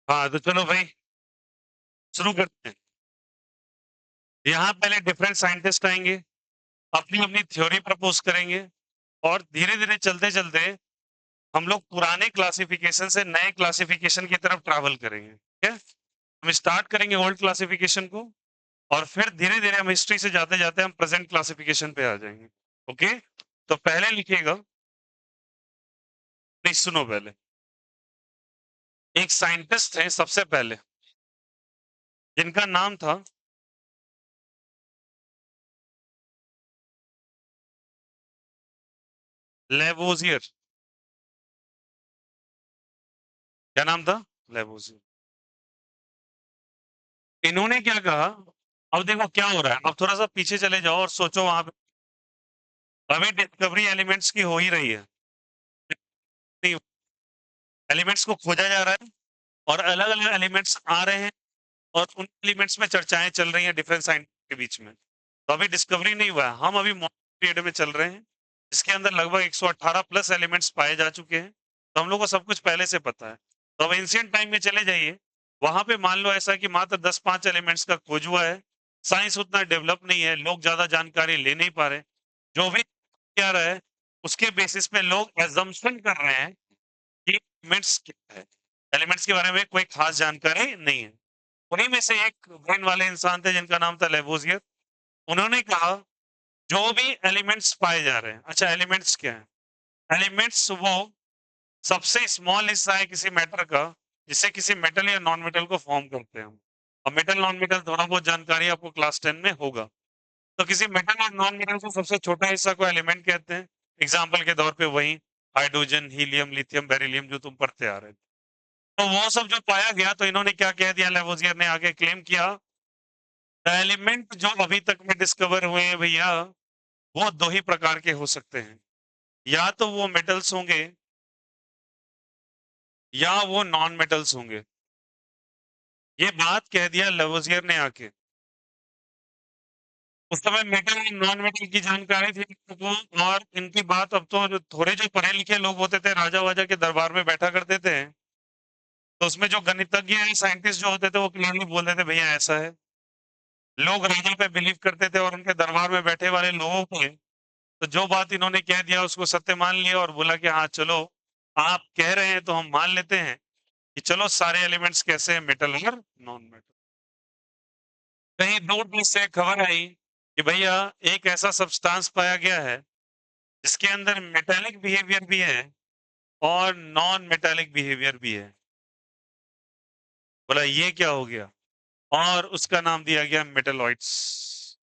हाँ, तो चलो भाई शुरू करते हैं। यहाँ पहले डिफरेंट साइंटिस्ट आएंगे, अपनी-अपनी थ्योरी प्रपोज़ करेंगे और धीरे-धीरे चलते-चलते हम लोग पुराने क्लासिफिकेशन से नए क्लासिफिकेशन की तरफ ट्रैवल करेंगे, ठीक है? हम स्टार्ट करेंगे ओल्ड क्लासिफिकेशन को और फिर धीरे-धीरे हम हिस्ट्री से जाते-जाते हम प्रेजेंट क्लासिफिकेशन पे आ जाएँगे, ओके? तो पहले लिखिएगा, नहीं सुनो पहले, एक साइंटिस्ट थे सबसे पहले, जिनका नाम था लेवोज़ियर। क्या नाम था? लेवोज़ियर। इन्होंने क्या कहा, अब देखो क्या हो रहा है, अब थोड़ा-सा पीछे चले जाओ और सोचो वहाँ पे अभी डिस्कवरी एलिमेंट्स की हो ही रही है। नहीं, एलिमेंट्स को खोजा जा रहा है और अलग-अलग एलिमेंट्स आ रहे हैं और उन एलिमेंट्स में चर्चाएँ चल रही हैं डिफरेंट साइंटिस्ट के बीच में। तो अभी डिस्कवरी नहीं हुआ है, हम अभी मॉडर्न पीरियड में चल रहे हैं, जिसके अंदर लगभग 118 प्लस एलिमेंट्स पाए जा चुके हैं। तो हम लोग को सब कुछ पहले से पता है। तो अब एंशिएंट टाइम में चले जाइए, वहाँ पे मान लो ऐसा कि मात्र 10-5 एलिमेंट्स का खोज हुआ है। साइंस उतना डेवलप नहीं है, लोग ज़्यादा जानकारी ले नहीं पा रहे। जो भी आ रहा है, उसके बेसिस पे लोग असम्पशन कर रहे हैं कि एलिमेंट्स क्या है। एलिमेंट्स के बारे में कोई खास जानकारी नहीं है। उन्हीं में से एक ब्रेन वाले इंसान थे जिनका नाम था लेवोजियर। उन्होंने कहा जो भी एलिमेंट्स पाए जा रहे हैं, अच्छा एलिमेंट्स क्या है? एलिमेंट्स वो सबसे स्मॉल हिस्सा है किसी मैटर का, जिससे किसी मेटल या नॉन मेटल को फॉर्म करते हैं हम। और मेटल नॉन मेटल थोड़ा बहुत जानकारी आपको क्लास 10 में होगा। तो किसी मेटल और नॉन मेटल को सबसे छोटा हिस्सा को एलिमेंट कहते हैं। एग्जाम्पल के तौर पे वही हाइड्रोजन, हीलियम, लिथियम, बेरिलियम जो तुम पढ़ते आ रहे थे। तो वो सब जो पाया गया तो इन्होंने क्या कह दिया, लेवोजियर ने आगे क्लेम किया, एलिमेंट जो अभी तक में डिस्कवर हुए हैं भैया, वो दो ही प्रकार के हो सकते हैं। या तो वो मेटल्स होंगे या वो नॉन मेटल्स होंगे। ये बात कह दिया लेवोजियर ने आके। उस समय मेटल और नॉन मेटल की जानकारी थी लोगों को, और इनकी बात अब तो जो थोड़े जो पढ़े लिखे लोग होते थे राजा वाजा के दरबार में बैठा करते थे, तो उसमें जो गणितज्ञ साइंटिस्ट जो होते थे वो क्लियरली बोल देते भैया ऐसा है। लोग राजा पे बिलीव करते थे और उनके दरबार में बैठे वाले लोगों पे तो जो बात इन्होंने कह दिया उसको सत्य मान लिया और बोला कि हाँ चलो आप कह रहे हैं तो हम मान लेते हैं कि चलो सारे एलिमेंट्स कैसे हैं, मेटल और नॉन मेटल। कहीं दूर दूर से खबर आई कि भैया एक ऐसा सब्सटेंस पाया गया है जिसके अंदर मेटालिक बिहेवियर भी है और नॉन मेटालिक बिहेवियर भी है। बोला ये क्या हो गया, और उसका नाम दिया गया मेटलॉइड्स।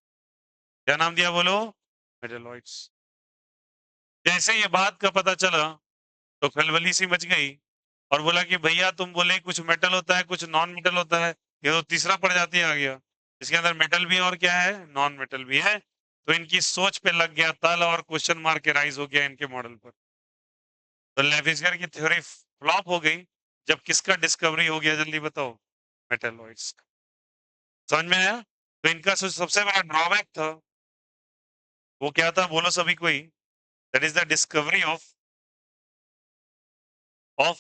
क्या नाम दिया बोलो? मेटलॉइड्स। जैसे ये बात का पता चला तो खलबली सी मच गई और बोला कि भैया तुम बोले कुछ मेटल होता है कुछ नॉन मेटल होता है, ये तो तीसरा प्रजाति आ गया, इसके अंदर मेटल भी और क्या है, नॉन मेटल भी है। तो इनकी सोच पे लग गया ताला और क्वेश्चन मार्क के राइज हो गया इनके मॉडल पर। तो लेविस्गर की थ्योरी फ्लॉप हो गई जब किसका डिस्कवरी हो गया, जल्दी बताओ? मेटलॉइड्स। समझ में आया? तो इनका सबसे बड़ा ड्रॉबैक था वो क्या था, बोलो सभी कोई? That is the discovery of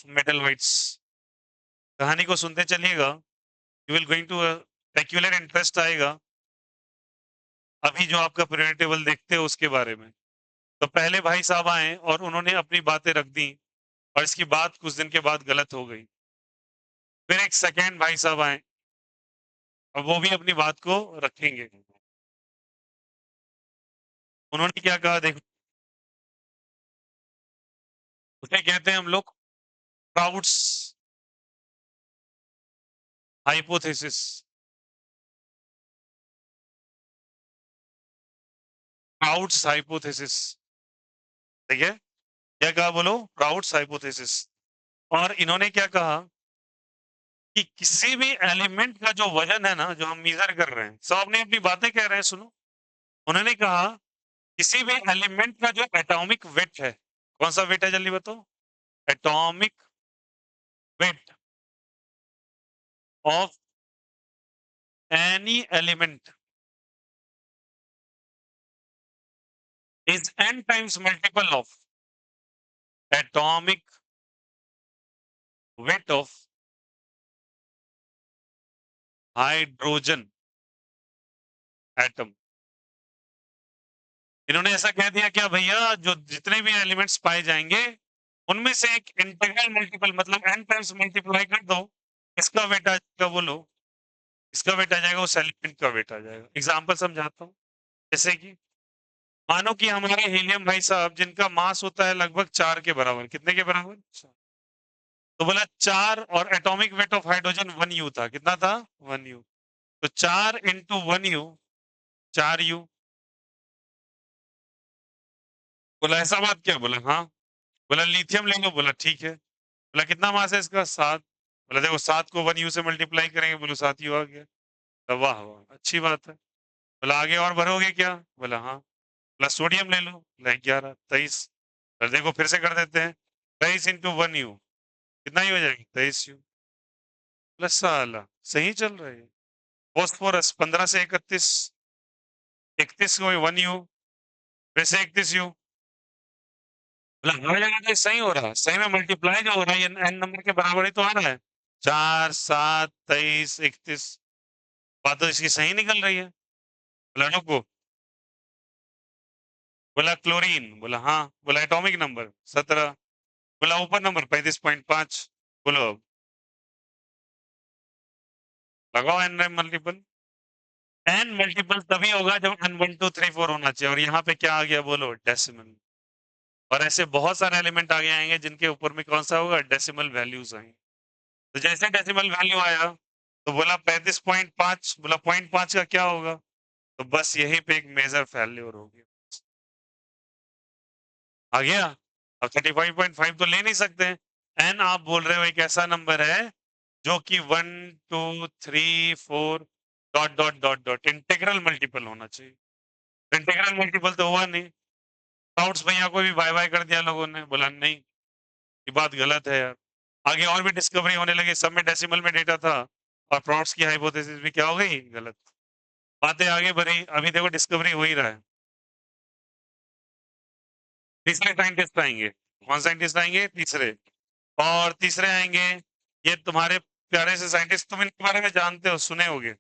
metalloids. कहानी को सुनते चलिएगा, you will going to peculiar interest आएगा अभी जो आपका पीरियड टेबल देखते हो उसके बारे में। तो पहले भाई साहब आए और उन्होंने अपनी बातें रख दी और इसकी बात कुछ दिन के बाद गलत हो गई। फिर एक सेकेंड भाई साहब आए और वो भी अपनी बात को रखेंगे। उन्होंने क्या कहा देखो, उसे कहते हैं हम लोग क्राउड्स हाइपोथेसिस। क्राउड्स हाइपोथेसिस, ठीक है? क्या कहा बोलो? Crowds hypothesis. और इन्होंने क्या कहा कि किसी भी एलिमेंट का जो वजन है ना जो हम मेजर कर रहे हैं, सब अपनी अपनी बातें कह रहे हैं, सुनो। उन्होंने कहा किसी भी एलिमेंट का जो एटॉमिक वेट है, कौन सा वेट है जल्दी बताओ? Atomic weight of any element is n times multiple of atomic weight of hydrogen atom. इन्होंने ऐसा कह दिया क्या भैया, जो जितने भी एलिमेंट्स पाए जाएंगे उनमें से एक इंटीग्रल मल्टीपल मतलब n टाइम्स मल्टीप्लाई कर दो, इसका वेट आ जाएगा, बोलो इसका वेट आ जाएगा, उस एलिमेंट का वेट आ जाएगा। एग्जांपल समझाता हूँ। जैसे कि मानो कि हमारे हीलियम भाई साहब जिनका मास होता है लगभग 4 के बराबर, कितने के बराबर? तो बोला 4, और atomic weight of hydrogen 1 U था। कितना था? 1 U। तो 4 इंटू 1 U, 4 U। बोला ऐसा बात क्या? बोला हाँ। बोला लिथियम ले लो। बोला ठीक है। बोला कितना मास है इसका? 7। बोला देखो 7 को 1 U से मल्टीप्लाई करेंगे, बोलो 7 U आ गया। तो वाह वाह अच्छी बात है। बोला आगे और भरोगे क्या? बोला हाँ। बोला सोडियम ले लो। बोला 11, 23। फिर देखो फिर से कर देते हैं, 23 इंटू 1 U, कितना ही हो जाएगा? 23 U। प्लस साला सही चल रहा है। फॉस्फोरस 15 से 31, 31 को 1 U, फिर से 31 U। मतलब हर जगह तो सही हो रहा है, सही में मल्टीप्लाई जो हो रहा है ये एन नंबर के बराबर ही तो आ रहा है। 4, 7, 23, 31। बात तो इसकी सही निकल रही है। बोला रुको। बोला क्लोरीन। बोला हाँ। बोला एटॉमिक नंबर 17। बोला ऊपर नंबर 35.5। बोलो अब लगाओ एन मल्टीपल। एन मल्टीपल तभी होगा जब n 1 2 3 4 होना चाहिए, और यहाँ पे क्या आ गया? बोलो डेसिमल। और ऐसे बहुत सारे एलिमेंट आगे आएंगे जिनके ऊपर में कौन सा होगा? डेसिमल वैल्यूज आएंगे। तो जैसे डेसिमल वैल्यू आया तो बोला 35.5। बोला 0.5 का क्या होगा? तो बस यही पे एक मेजर फेल्योर हो गया। आ गया। अब 35.5 तो ले नहीं सकते। एन आप बोल रहे हो एक ऐसा नंबर है जो कि 1 2 3 4 dot dot dot dot integral multiple होना चाहिए। इंटीग्रल मल्टीपल तो हुआ नहीं। डाउट्स भैया को भी बाय बाय कर दिया लोगों ने। बोला नहीं, ये बात गलत है यार। आगे और भी डिस्कवरी होने लगी, सब में डेसिमल में डेटा था, और प्रॉट्स की हाइपोथेसिस भी क्या हो गई? गलत। बातें आगे बढ़ी, अभी देखो डिस्कवरी हो ही रहा है। तीसरे साइंटिस्ट आएंगे। कौन साइंटिस्ट आएंगे? तीसरे। और तीसरे आएंगे ये तुम्हारे प्यारे से साइंटिस्ट, तुम इनके बारे में जानते हो, सुने होगे।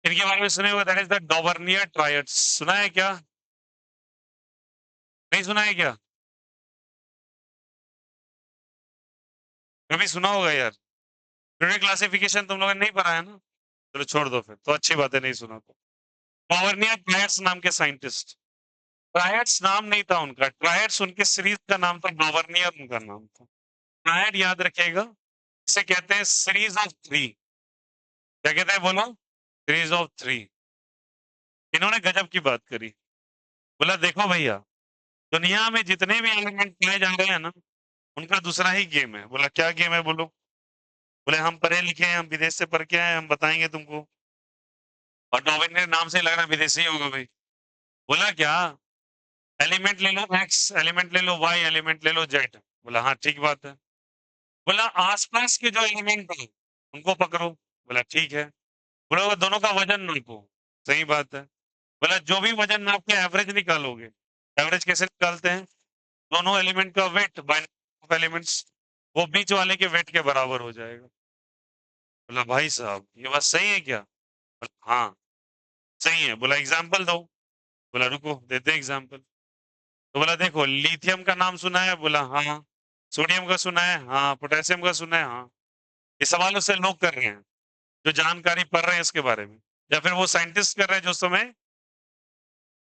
इनके बारे में सुने होगे, दैट इज द डॉवर्नियर ट्रायड्स। सुना है क्या? नहीं सुना है क्या? कभी सुना होगा यार। पीरियोडिक क्लासिफिकेशन तुम लोगों ने नहीं पढ़ा है ना? चलो छोड़ दो फिर, तो अच्छी बात है नहीं सुना तो। डॉवर्नियर ट्रायड्स नाम के साइंटिस्ट। ट्रायड्स नाम नहीं था उनका, ट्रायड्स उनके सीरीज का नाम था, डॉवर्नियर उनका नाम था। ट्रायड याद रखिएगा, इसे कहते हैं सीरीज ऑफ थ्री। क्या कहते हैं? बोलो। Series of three. इन्होंने गजब की बात करी। बोला देखो भैया, दुनिया में जितने भी एलिमेंट पाए जा रहे हैं ना, उनका दूसरा ही गेम है। बोला क्या गेम है? बोलो। बोले हम पढ़े लिखे हैं, हम विदेश से पढ़ के आए हैं, हम बताएंगे तुमको। और डॉवर्नियर नाम से लग रहा है विदेशी ही होगा भाई। बोला क्या? एलिमेंट ले लो एक्स, एलिमेंट ले लो वाई, एलिमेंट ले लो जेड। बोला हाँ ठीक बात है। बोला आसपास के जो एलिमेंट है उनको पकड़ो। बोला ठीक है। बोला वो दोनों का वजन नापो। सही बात है। बोला जो भी वजन नाप के एवरेज निकालोगे। एवरेज कैसे निकालते हैं? दोनों एलिमेंट का वेट बाय ऑफ एलिमेंट्स, वो बीच वाले के वेट के बराबर हो जाएगा। बोला भाई साहब ये बात सही है क्या? बोला, हाँ सही है। बोला एग्जाम्पल दो। बोला रुको देते हैं एग्जाम्पल। तो बोला देखो लिथियम का नाम सुना है? बोला हाँ। सोडियम का सुना है? हाँ। पोटेशियम का सुना है? हाँ। ये सवाल उससे लोग कर रहे हैं जो जानकारी पढ़ रहे हैं इसके बारे में, या फिर वो साइंटिस्ट कर रहे हैं जो उस समय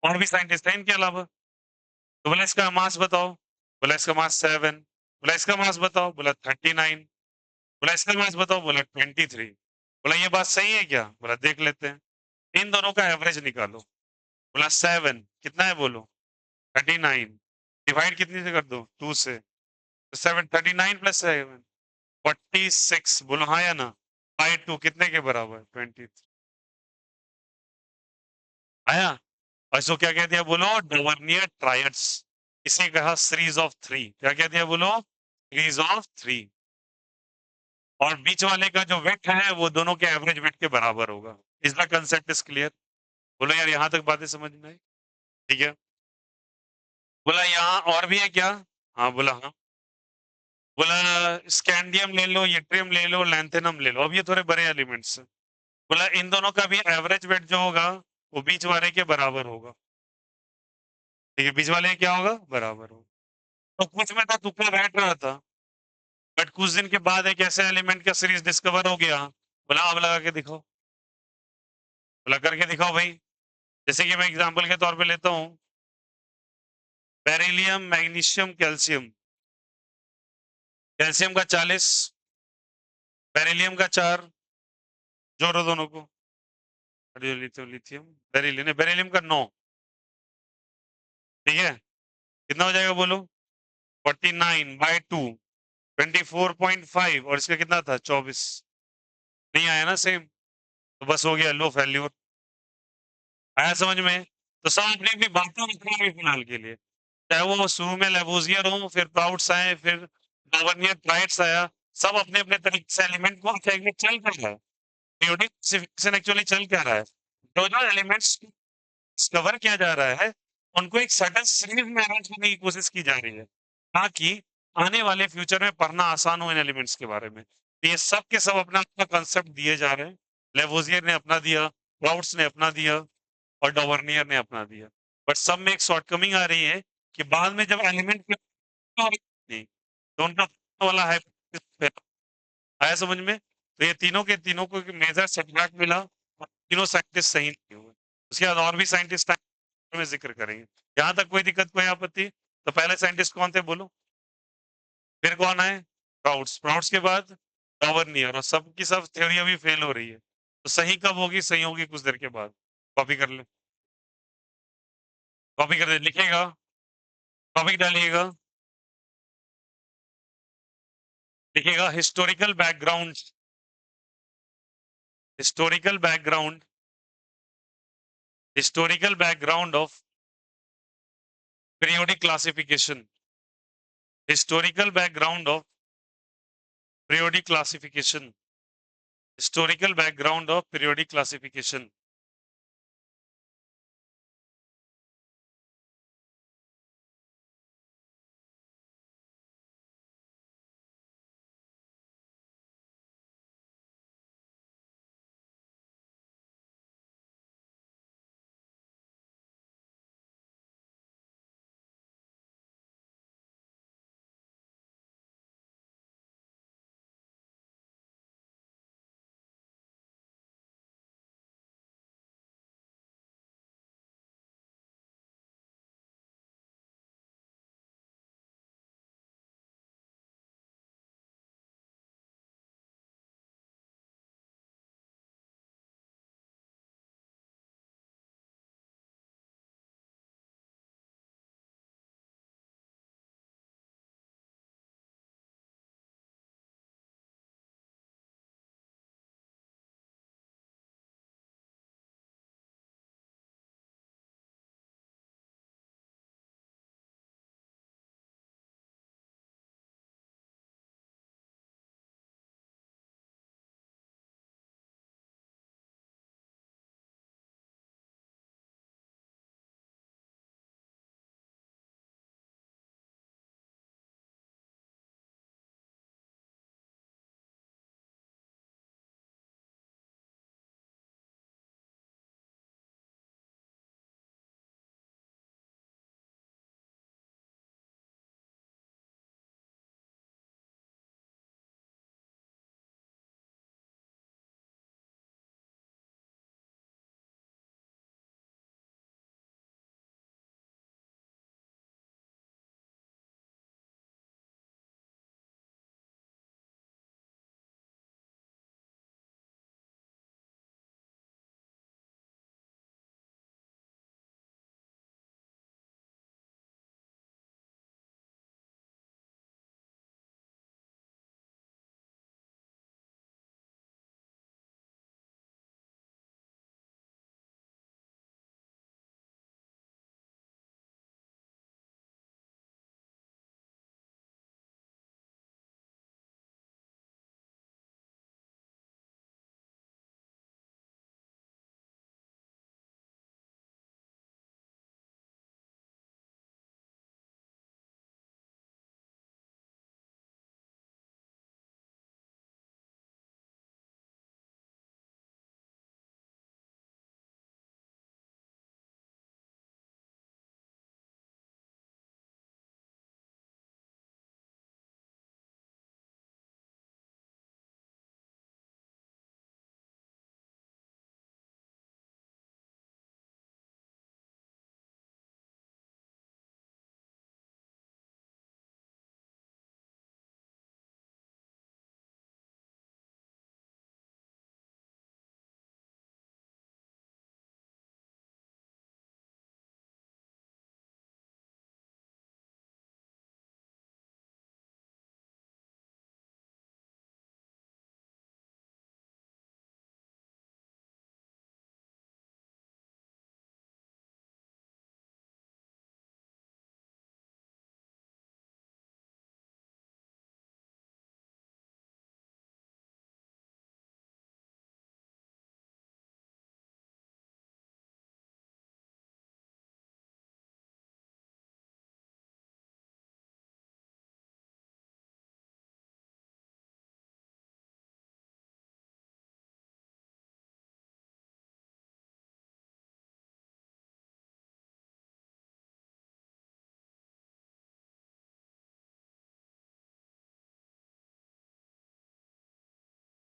और भी साइंटिस्ट हैं इनके अलावा। तो बोला इसका मास बताओ। बोला इसका मास 7। बोला इसका मास बताओ। बोला 39। बोला इसका मास बताओ। बोला 23। बोला ये बात सही है क्या? बोला देख लेते हैं। इन दोनों का एवरेज निकालो। बोला 7 कितना है? बोलो 39। डिवाइड कितनी से कर दो? 2 से। 39 प्लस 7 46। बोलो हाँ या ना? बाई 2 कितने के बराबर? 23। आया? और इसको क्या कह दिया? बोलो डॉवर्नियर ट्रायड्स। इसे कहा सीरीज ऑफ थ्री। क्या कह दिया? बोलो सीरीज ऑफ थ्री। और बीच वाले का जो वेट है वो दोनों के एवरेज वेट के बराबर होगा। Is the concept is clear? बोलो यार यहां तक बातें समझ में आई? ठीक है। बोला यहाँ और भी है क्या? हाँ। बोला हाँ। बोला स्कैंडियम ले लो, यट्रियम ले लो, लैंथेनम ले लो। अब ये थोड़े बड़े एलिमेंट्स हैं। बोला इन दोनों का भी एवरेज वेट जो होगा वो बीच वाले के बराबर होगा। ठीक है, बीच वाले क्या होगा? बराबर होगा। तो कुछ में तो तुक्का बैठ रहा था, बट कुछ दिन के बाद एक ऐसे एलिमेंट का सीरीज डिस्कवर हो गया। बोला अब लगा के दिखाओ। बोला करके दिखाओ भाई। जैसे कि मैं एग्जांपल के तौर पे लेता हूँ, बेरिलियम, मैग्नीशियम, कैल्शियम। कैल्शियम का 40, बेरिलियम का 4, जोड़ो दोनों को। लिथियम, लिथियम, बेरिलियम, बेरिलियम का 9। ठीक है, कितना हो जाएगा बोलो? 49/2, 24.5, और इसका कितना था? 24। नहीं आया ना सेम, तो बस हो गया लो फेल्यूर। आया समझ में? तो सब अपनी अपनी बातें रखेंगे फिलहाल के लिए, चाहे वो शुरू में लेवोजियर हो, फिर प्राउड्स आए, फिर गवर्नियर प्राइड्स आया। सब अपने अपने तरीके से एलिमेंट को फेंकने चल कर रहा है। पीरियोडिक क्लासिफिकेशन एक्चुअली चल क्या रहा है? जो जो एलिमेंट्स डिस्कवर किया जा रहा है, उनको एक सर्टेन सीरीज में अरेंज करने की कोशिश की जा रही है, ताकि आने वाले फ्यूचर में पढ़ना आसान हो इन एलिमेंट्स के बारे में। तो ये सब के सब अपना अपना कंसेप्ट दिए जा रहे हैं। लेवोजियर ने अपना दिया, प्राउड्स ने अपना दिया, और डॉवर्नियर ने अपना दिया। बट सब में एक शॉर्टकमिंग आ रही है कि बाद में जब एलिमेंट नहीं, तो उनका वाला है आया समझ में? तो ये तीनों के तीनों को मेजर सेटबैक मिला, और तीनों साइंटिस्ट सही नहीं हुए। उसके बाद और भी साइंटिस्ट में जिक्र करेंगे। यहाँ तक कोई दिक्कत, कोई आपत्ति? तो पहले साइंटिस्ट कौन थे बोलो? फिर कौन आए? प्राउड्स। प्राउड्स के बाद डॉवर्नियर, और सब की सब थ्योरी अभी फेल हो रही है। तो सही कब होगी? सही होगी कुछ देर के बाद। कॉपी कर ले, कॉपी कर दे, लिखेगा, टॉपिक डालिएगा, लिखेगा historical background, historical background, historical background of periodic classification, historical background of periodic classification, historical background of periodic classification.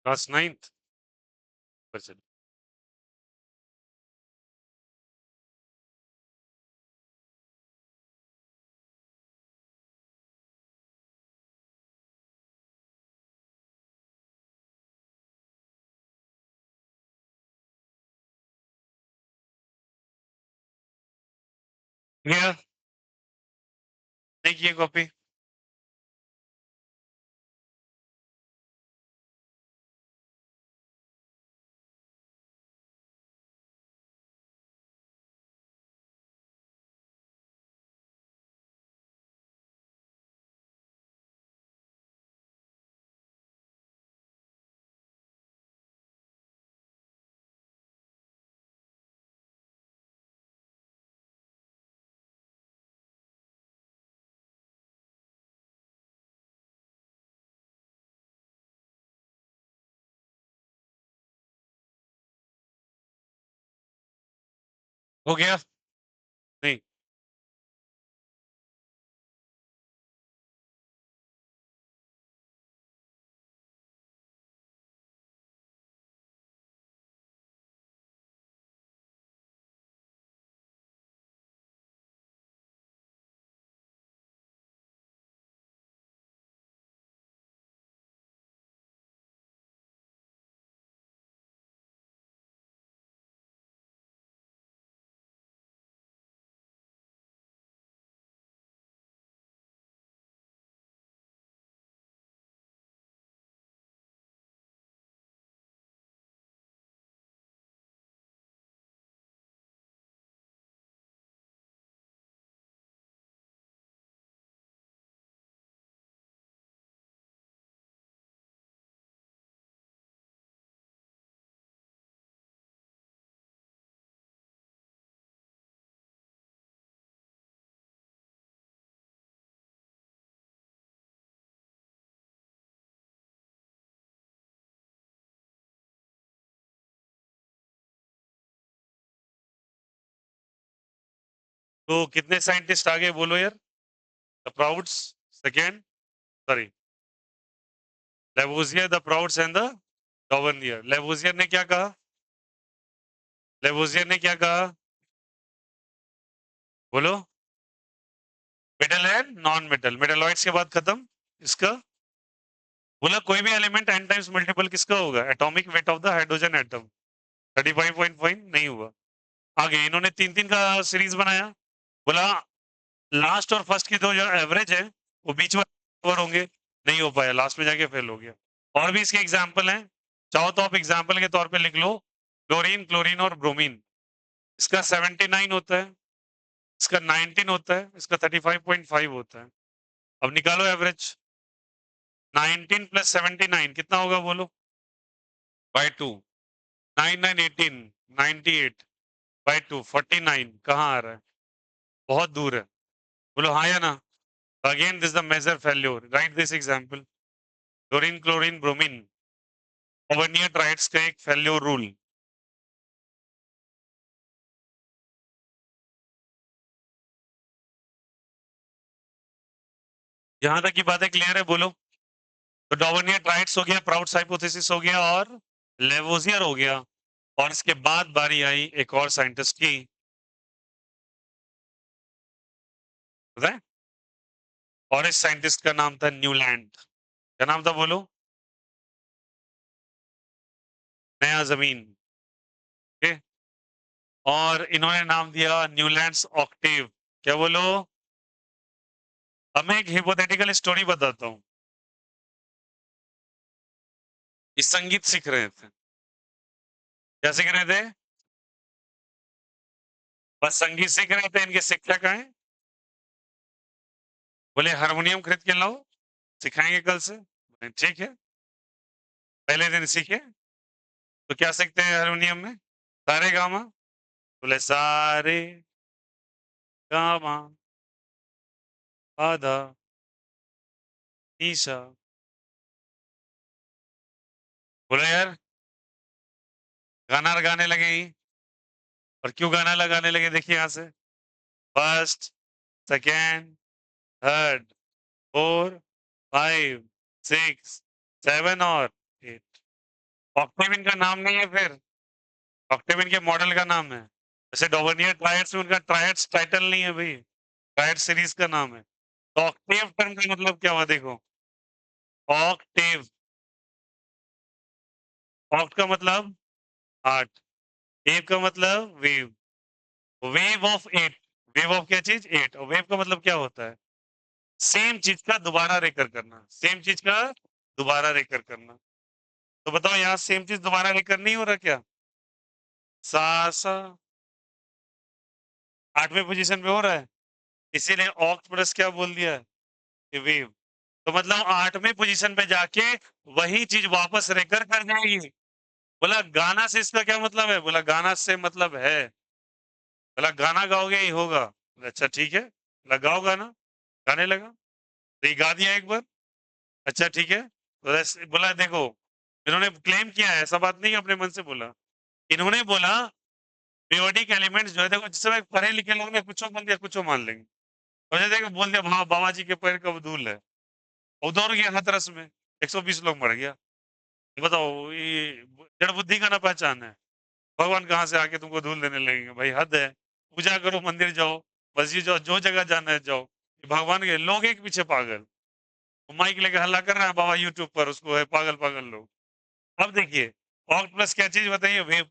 Class 9th पर चलिए। गया नहीं किए कॉपी। हो गया नहीं। तो कितने साइंटिस्ट आगे बोलो यार। The Prout's second, sorry, Lavoisier, the Prout's and the Dobereiner. Lavoisier ने क्या कहा? लेवोजियर ने क्या कहा? बोलो। Metal and non metal, metalloids के बाद खत्म। इसका बोला कोई भी एलिमेंट n टाइम्स मल्टीपल किसका होगा? Atomic weight of the hydrogen atom. 35.5 नहीं हुआ। आगे इन्होंने तीन तीन का सीरीज बनाया। बोला लास्ट और फर्स्ट की दो जो एवरेज है वो बीच में कवर होंगे। नहीं हो पाया, लास्ट में जाके फेल हो गया। और भी इसके एग्जाम्पल हैं, चाहो तो आप एग्जाम्पल के तौर पे लिख लो। क्लोरीन, क्लोरीन और ब्रोमीन। इसका 79 होता है, इसका 19 होता है, इसका 35.5 होता है। अब निकालो एवरेज। 19 प्लस 79 कितना होगा बोलो? बाई 2। 9 9 18, 98 बाई 2 49। कहाँ आ रहा है? बहुत दूर है। बोलो हाँ या ना। Again this the major failure, right this example. Chlorine, chlorine, bromine, Dobereiner triads का एक फेल्योर रूल। यहां तक की बातें क्लियर है बोलो? तो डॉवर्नियर ट्राइड्स हो गया, प्राउड्स हाइपोथेसिस हो गया और लेवोजियर हो गया। और इसके बाद बारी आई एक और साइंटिस्ट की, पता है? और इस साइंटिस्ट का नाम था न्यूलैंड। क्या नाम था बोलो? नया जमीन। ओके। और इन्होंने नाम दिया न्यूलैंड्स ऑक्टेव। क्या बोलो? अब मैं एक हिपोथेटिकल स्टोरी बताता हूँ। ये संगीत सीख रहे थे। क्या सीख रहे थे? बस संगीत सीख रहे थे, इनके शिक्षक हैं बोले हारमोनियम खरीद के लाओ, सिखाएंगे कल से। ठीक है। पहले दिन सीखे तो क्या सीखते हैं हारमोनियम में? सारे गामा। बोले सारे गामा आधा ईसा। बोले यार गाना गाने लगे ही। और क्यों गाना लगाने लगे देखिए यहां से। First, second, third, four, five, six, seven और एट। ऑक्टेविन का नाम नहीं है फिर, ऑक्टेविन के मॉडल का नाम है। जैसे डोवर्नियर ट्रायड्स में उनका ट्रायड्स टाइटल नहीं है भाई, ट्रायड सीरीज का नाम है। तो ऑक्टेव टर्म का मतलब क्या हुआ देखो, ऑक्टेव, ऑक्ट का मतलब 8, वेव का मतलब wave, wave of 8, wave of क्या चीज 8, और वेव का मतलब क्या होता है, सेम चीज का दोबारा रेकर करना, सेम चीज का दोबारा रेकर करना। तो बताओ यहाँ सेम चीज दोबारा रेकर नहीं हो रहा क्या, सा सा 8वें पोजीशन पे हो रहा है, इसीलिए ऑक्ट प्लस क्या बोल दिया है, वेव। तो मतलब 8वें पोजीशन पे जाके वही चीज वापस रेकर कर जाएगी। बोला गाना से इसका क्या मतलब है, बोला गाना से मतलब है, बोला गाना गाओगे ही होगा। बोला, अच्छा ठीक है, लगाओ गाना, गाने लगा, तो ये गा दिया एक बार, अच्छा ठीक है। तो बोला देखो, इन्होंने क्लेम किया है, ऐसा बात नहीं है, अपने मन से बोला, इन्होंने बोला पीरियोडिक एलिमेंट्स जो है, देखो जिस समय पढ़े लिखे लोग ने कुछ बोल दिया, कुछ मान लेंगे, और जैसे देखो बोल दिया हाँ बाबा जी के पैर का धूल है, और दौड़ गया हाथरस में, 120 लोग मर गया। ये बताओ ये जड़ बुद्धि का ना पहचान है, भगवान कहाँ से आके तुमको धूल देने लगेंगे, भाई हद है। पूजा करो, मंदिर जाओ, मस्जिद जाओ, जो जगह जाना है जाओ, ये भगवान के लोग एक पीछे पागल, वो माइक लेके हल्ला कर रहा है बाबा यूट्यूब पर, उसको है पागल पागल लोग। अब देखिए ऑक्ट प्लस क्या चीज बताइए, वेव,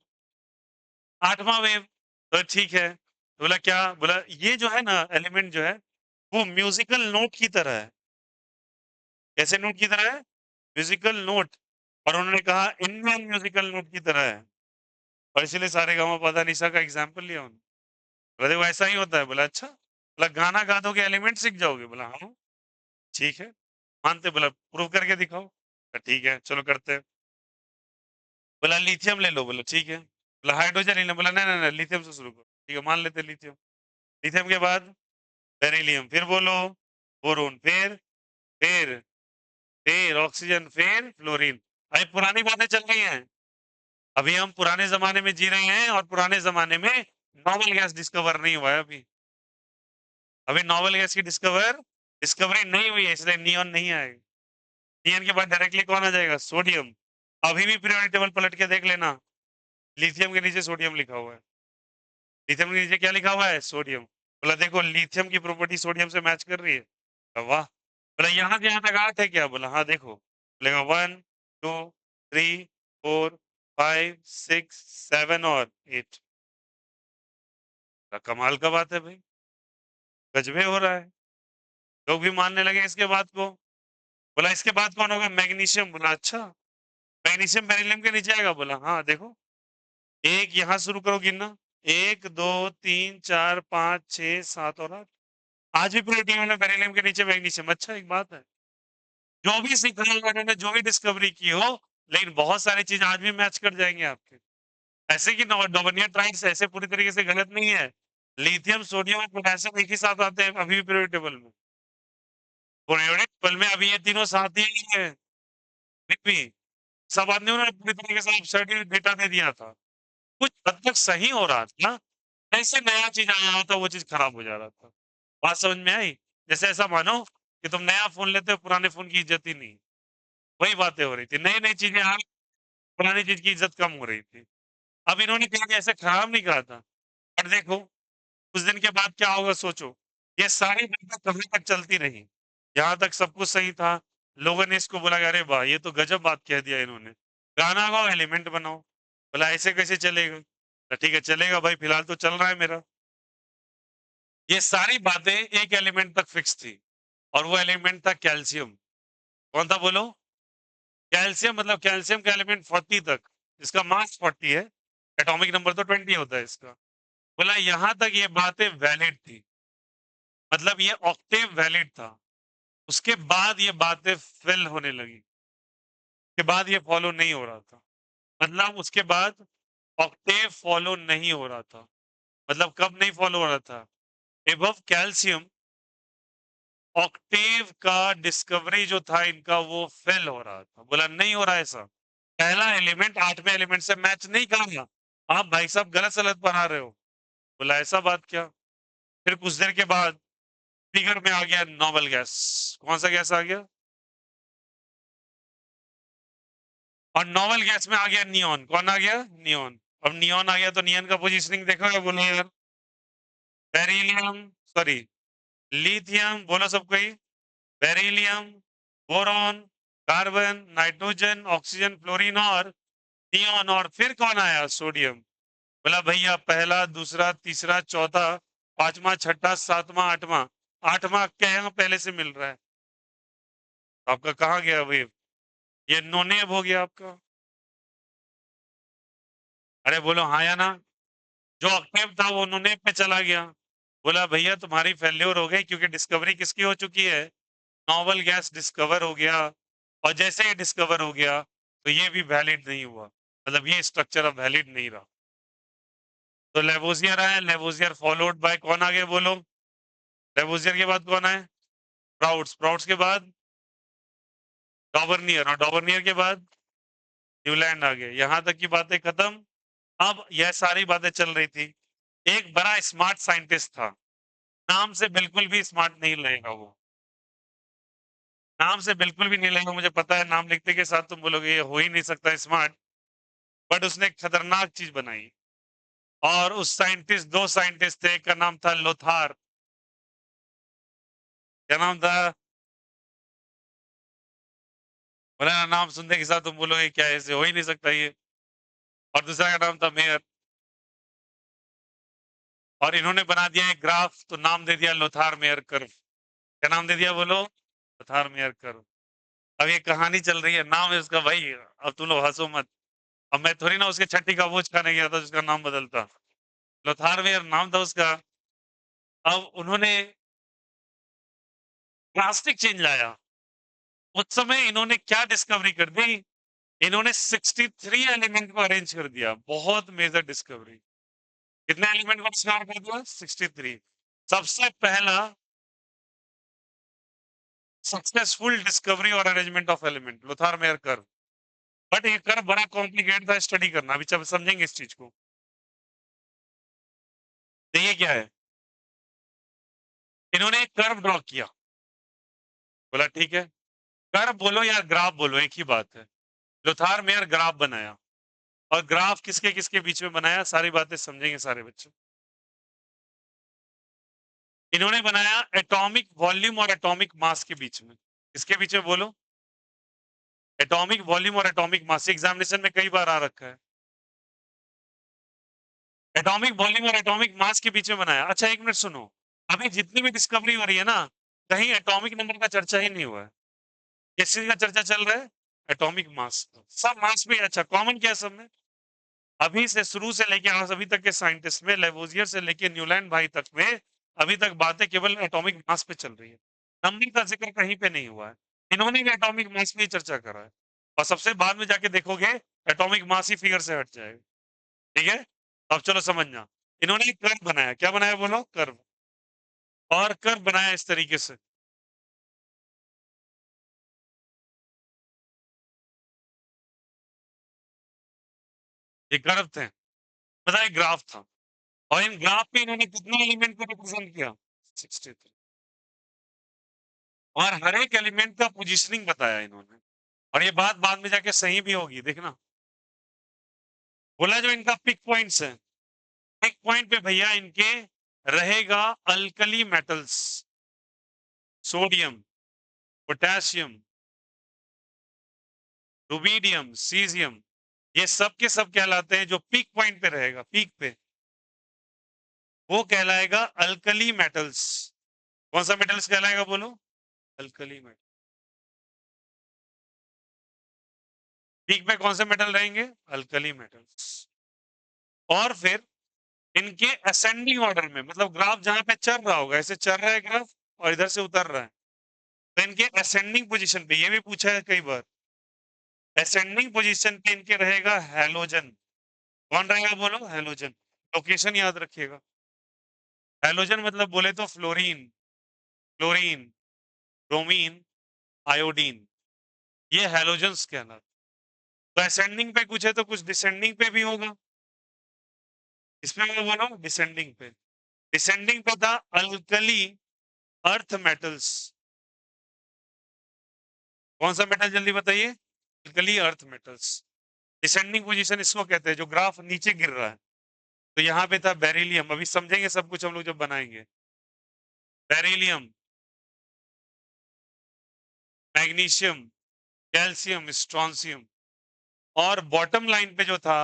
8वां वेव, तो ठीक है, तो बोला क्या, बोला ये जो है ना एलिमेंट जो है वो म्यूजिकल नोट की तरह है, कैसे नोट की तरह है, म्यूजिकल नोट, और उन्होंने कहा इंडियन म्यूजिकल नोट की तरह है, और इसीलिए सारे गामा पता निशा का एग्जाम्पल लिया उन्होंने। बोला देखो ऐसा ही होता है, बोला अच्छा, बोला गाना गा दोगे एलिमेंट सीख जाओगे, बोला हाँ ठीक है, मानते, बोला प्रूव करके दिखाओ, बोला, ठीक है चलो करते हैं। बोला लिथियम ले लो, बोला ठीक है, बोला हाइड्रोजन लेना, बोला नहीं नहीं नहीं लिथियम से शुरू करो, ठीक है मान लेते लिथियम, लिथियम के बाद बेरिलियम, फिर बोलो बोरोन, फिर ऑक्सीजन, फिर फ्लोरीन। अभी पुरानी बातें चल रही हैं, अभी हम पुराने जमाने में जी रहे हैं, और पुराने जमाने में नॉवल गैस डिस्कवर नहीं हुआ है अभी नॉवल गैस की डिस्कवरी नहीं हुई है, इसलिए नियॉन नहीं आएगा। नियॉन के बाद डायरेक्टली कौन आ जाएगा, सोडियम। अभी भी पीरियोडिक टेबल पलट के देख लेना, लिथियम के नीचे सोडियम लिखा हुआ है, लिथियम के नीचे क्या लिखा हुआ है, सोडियम। बोला देखो लिथियम की प्रॉपर्टी सोडियम से मैच कर रही है, बोला, वाह। बोला यहाँ से यहाँ तक 8 है क्या, बोला हाँ देखो, बोलेगा 1 2 3 4 5 6 7 और 8, कमाल का बात है भाई, गजबे हो रहा है, लोग भी मानने लगे इसके बात को। बोला इसके बाद कौन होगा, मैग्नीशियम, बोला अच्छा, मैग्नीशियम बेरिलियम के नीचे आएगा, बोला हाँ देखो, एक यहाँ शुरू करो गिनना, 1 2 3 4 5 6 7 और 8, आज भी पूरे टीम में बेरिलियम के नीचे मैग्नीशियम, अच्छा एक बात है, जो भी सीखा होगा इन्होंने, जो भी डिस्कवरी की हो, लेकिन बहुत सारी चीज आज भी मैच कर जाएंगे आपके, ऐसे कि डोबनिया ट्राइड्स ऐसे पूरी तरीके से गलत नहीं है, लिथियम सोडियम और पोटेशियम एक ही साथ आते हैं अभी भी पीरियोडिक टेबल में, पीरियोडिक टेबल में अभी ये तीनों साथ ही है, फिर भी सब आदमियों ने पूरी तरीके से अपसर्ड डेटा दे दिया था, कुछ हद तक सही हो रहा था, ऐसे नया चीज आया होता वो चीज खराब हो जा रहा था, बात समझ में आई। जैसे ऐसा मानो कि तुम नया फोन लेते हो, पुराने फोन की इज्जत ही नहीं, वही बातें हो रही थी, नई नई चीजें आ, पुरानी चीज की इज्जत कम हो रही थी। अब इन्होंने कहा कि ऐसे खराब नहीं कहा था, और देखो कुछ दिन के बाद क्या होगा सोचो, ये सारी बातें कभी तक चलती रही, यहाँ तक सब कुछ सही था, लोगों ने इसको बोला कि अरे वाह ये तो गजब बात कह दिया इन्होंने, गाना गाओ एलिमेंट बनाओ, बोला ऐसे कैसे चलेगा, तो ठीक है चलेगा भाई, फिलहाल तो चल रहा है मेरा। ये सारी बातें एक एलिमेंट तक फिक्स थी, और वो एलिमेंट था कैल्शियम, कौन था बोलो, कैल्शियम, मतलब कैल्शियम का एलिमेंट 40 तक, इसका मास 40 है, एटॉमिक नंबर तो 20 होता है इसका। बोला यहां तक ये बातें वैलिड थी, मतलब ये ऑक्टेव वैलिड था, उसके बाद ये बातें फेल होने लगी, के बाद ये फॉलो नहीं हो रहा था, मतलब उसके बाद ऑक्टेव फॉलो नहीं हो रहा था, मतलब कब नहीं फॉलो हो रहा था, एबव कैल्शियम ऑक्टेव का डिस्कवरी जो था इनका वो फेल हो रहा था, बोला नहीं हो रहा ऐसा, पहला एलिमेंट 8वें एलिमेंट से मैच नहीं करेगा, आप भाई साहब गलत सलत पढ़ा रहे हो, बोला ऐसा बात क्या। फिर कुछ देर के बाद फिगर में आ गया नोबल गैस, कौन सा गैस आ गया, और नॉवल गैस में आ गया नियॉन। कौन आ गया? नियॉन। अब नियॉन आ गया तो नियॉन का पोजीशनिंग देखो, बोलो यार। बेरिलियम, सॉरी, लिथियम, बोलो सब कोई। Beryllium, boron, carbon, nitrogen, oxygen, fluorine और नियॉन। और फिर कौन आया? सोडियम। बोला भैया पहला, दूसरा, तीसरा, चौथा, पांचवा, छठा, सातवां, आठवां। आठवां क्या यहाँ पहले से मिल रहा है? आपका कहाँ गया वेव? ये नोनेब हो गया आपका। अरे बोलो हाँ या ना। जो ऑक्टेव था वो नोनेब पे चला गया। बोला भैया तुम्हारी फेल्योर हो गई, क्योंकि डिस्कवरी किसकी हो चुकी है? नॉवल गैस डिस्कवर हो गया। और जैसे ही डिस्कवर हो गया तो ये भी वैलिड नहीं हुआ, मतलब ये स्ट्रक्चर अब वैलिड नहीं रहा। तो लेवोजियर आया, लेवोजियर फॉलोड बाय कौन आगे बोलो? लेवोजियर के बाद कौन आए? स्प्राउट्स, स्प्राउट्स के बाद डॉबर्नियर, और डॉबर्नियर के बाद न्यूलैंड आ गए। यहां तक की बातें खत्म। अब यह सारी बातें चल रही थी। एक बड़ा स्मार्ट साइंटिस्ट था, नाम से बिल्कुल भी स्मार्ट नहीं लगेगा वो, नाम से बिल्कुल भी नहीं लगेगा, मुझे पता है। नाम लिखते के साथ तुम बोलोगे ये हो ही नहीं सकता स्मार्ट, बट उसने एक खतरनाक चीज बनाई। और उस साइंटिस्ट, दो साइंटिस्ट थे, एक का नाम था लोथार। क्या नाम था? बोला नाम सुनने के साथ तुम बोलोगे क्या ऐसे हो ही नहीं सकता ये। और दूसरा का नाम था मेयर। और इन्होंने बना दिया एक ग्राफ, तो नाम दे दिया लोथार मेयर कर्व। क्या नाम दे दिया बोलो? Lothar mayor curve. अब ये कहानी चल रही है, नाम है उसका भाई, अब तुम लोग हंसो मत। अब मैं थोड़ी ना उसके छठी का बोझ खाने गया था जिसका नाम बदलता। लोथार मेयर नाम था उसका। अब उन्होंने ड्रास्टिक चेंज लाया। उस समय इन्होंने क्या डिस्कवरी कर दी? इन्होंने 63 एलिमेंट को अरेंज कर दिया, बहुत मेजर डिस्कवरी। कितने एलिमेंट को डिस्कवर कर दिया? 63। सबसे पहला सक्सेसफुल डिस्कवरी और arrangement of element, Lothar mayor curve. But ये कर्व बड़ा कॉम्प्लिकेटेड था स्टडी करना, अभी जब समझेंगे इस चीज को। देखिए क्या है, इन्होंने एक कर्व ड्रॉ किया। बोला ठीक है, कर्व बोलो या ग्राफ बोलो एक ही बात है। लोथार मेयर ग्राफ बनाया। और ग्राफ किसके किसके बीच में बनाया, सारी बातें समझेंगे सारे बच्चे। इन्होंने बनाया एटॉमिक वॉल्यूम और एटॉमिक मास के बीच में। किसके बीच में बोलो? एटॉमिक वॉल्यूम और एटॉमिक मास, एग्जामिनेशन में कई बार आ रखा है। एटॉमिक वॉल्यूम और एटॉमिक मास के बीच में बनाया। अच्छा एक मिनट सुनो, अभी जितनी भी डिस्कवरी हो रही है ना, कहीं एटॉमिक नंबर का चर्चा ही नहीं हुआ है। किस चीज का चर्चा चल रहा है? Atomic mass. सब मास में अच्छा कॉमन क्या है सब में? अभी से शुरू से लेके आज अभी तक के साइंटिस्ट में, लेवोजियर से लेके न्यूलैंड भाई तक में, अभी तक बातें केवल एटॉमिक मास पे चल रही है। नंबर का जिक्र कहीं पे नहीं हुआ है। इन्होंने भी एटॉमिक मास पे ही चर्चा करा है। और सबसे बाद में जाके देखोगे एटॉमिक मास ही फिगर से हट जाएगा। ठीक है, अब चलो समझना। इन्होंने एक कर्व बनाया, क्या बनाया बोलो? कर्व। और कर्व बनाया इस तरीके से। ये कर्व थे, पता है ग्राफ था। और इन ग्राफ पे इन्होंने कितने एलिमेंट को रिप्रेजेंट किया? 63। और हर एक एलिमेंट का पोजीशनिंग बताया इन्होंने। और ये बात बाद में जाके सही भी होगी, देखना। बोला जो इनका पिक पॉइंट्स है, पिक पॉइंट पे भैया इनके रहेगा alkali metals, sodium, potassium, rubidium, caesium. ये सब के सब कहलाते हैं, जो पीक पॉइंट पे रहेगा, पीक पे, वो कहलाएगा अल्कली मेटल्स। कौन सा मेटल्स कहलाएगा बोलो? Alkali metal. पीक पे कौन से मेटल रहेंगे? Alkali metals. और फिर इनके असेंडिंग ऑर्डर में, मतलब ग्राफ जहां पे चल रहा होगा, ऐसे चल रहा है ग्राफ और इधर से उतर रहा है, तो इनके असेंडिंग पोजीशन पे, ये भी पूछा है कई बार, असेंडिंग पोजीशन पे इनके रहेगा हैलोजन। कौन रहेगा बोलो? हैलोजन। लोकेशन याद रखिएगा। हैलोजन मतलब बोले तो फ्लोरीन, क्लोरीन, ब्रोमीन, आयोडीन, ये हैलोजन्स कहलाते। तो असेंडिंग पे कुछ है तो कुछ डिसेंडिंग पे भी होगा। इसमें मैं बोलो डिसेंडिंग पे। डिसेंडिंग पे था अल्कली अर्थ मेटल्स। कौन सा मेटल जल्दी बताइए? Alkali earth metals. Descending position इसको कहते हैं जो ग्राफ नीचे गिर रहा है। तो यहाँ पे था बेरिलियम, अभी समझेंगे सब कुछ हम लोग जब बनाएंगे। Beryllium, magnesium, calcium, strontium. और बॉटम लाइन पे जो था,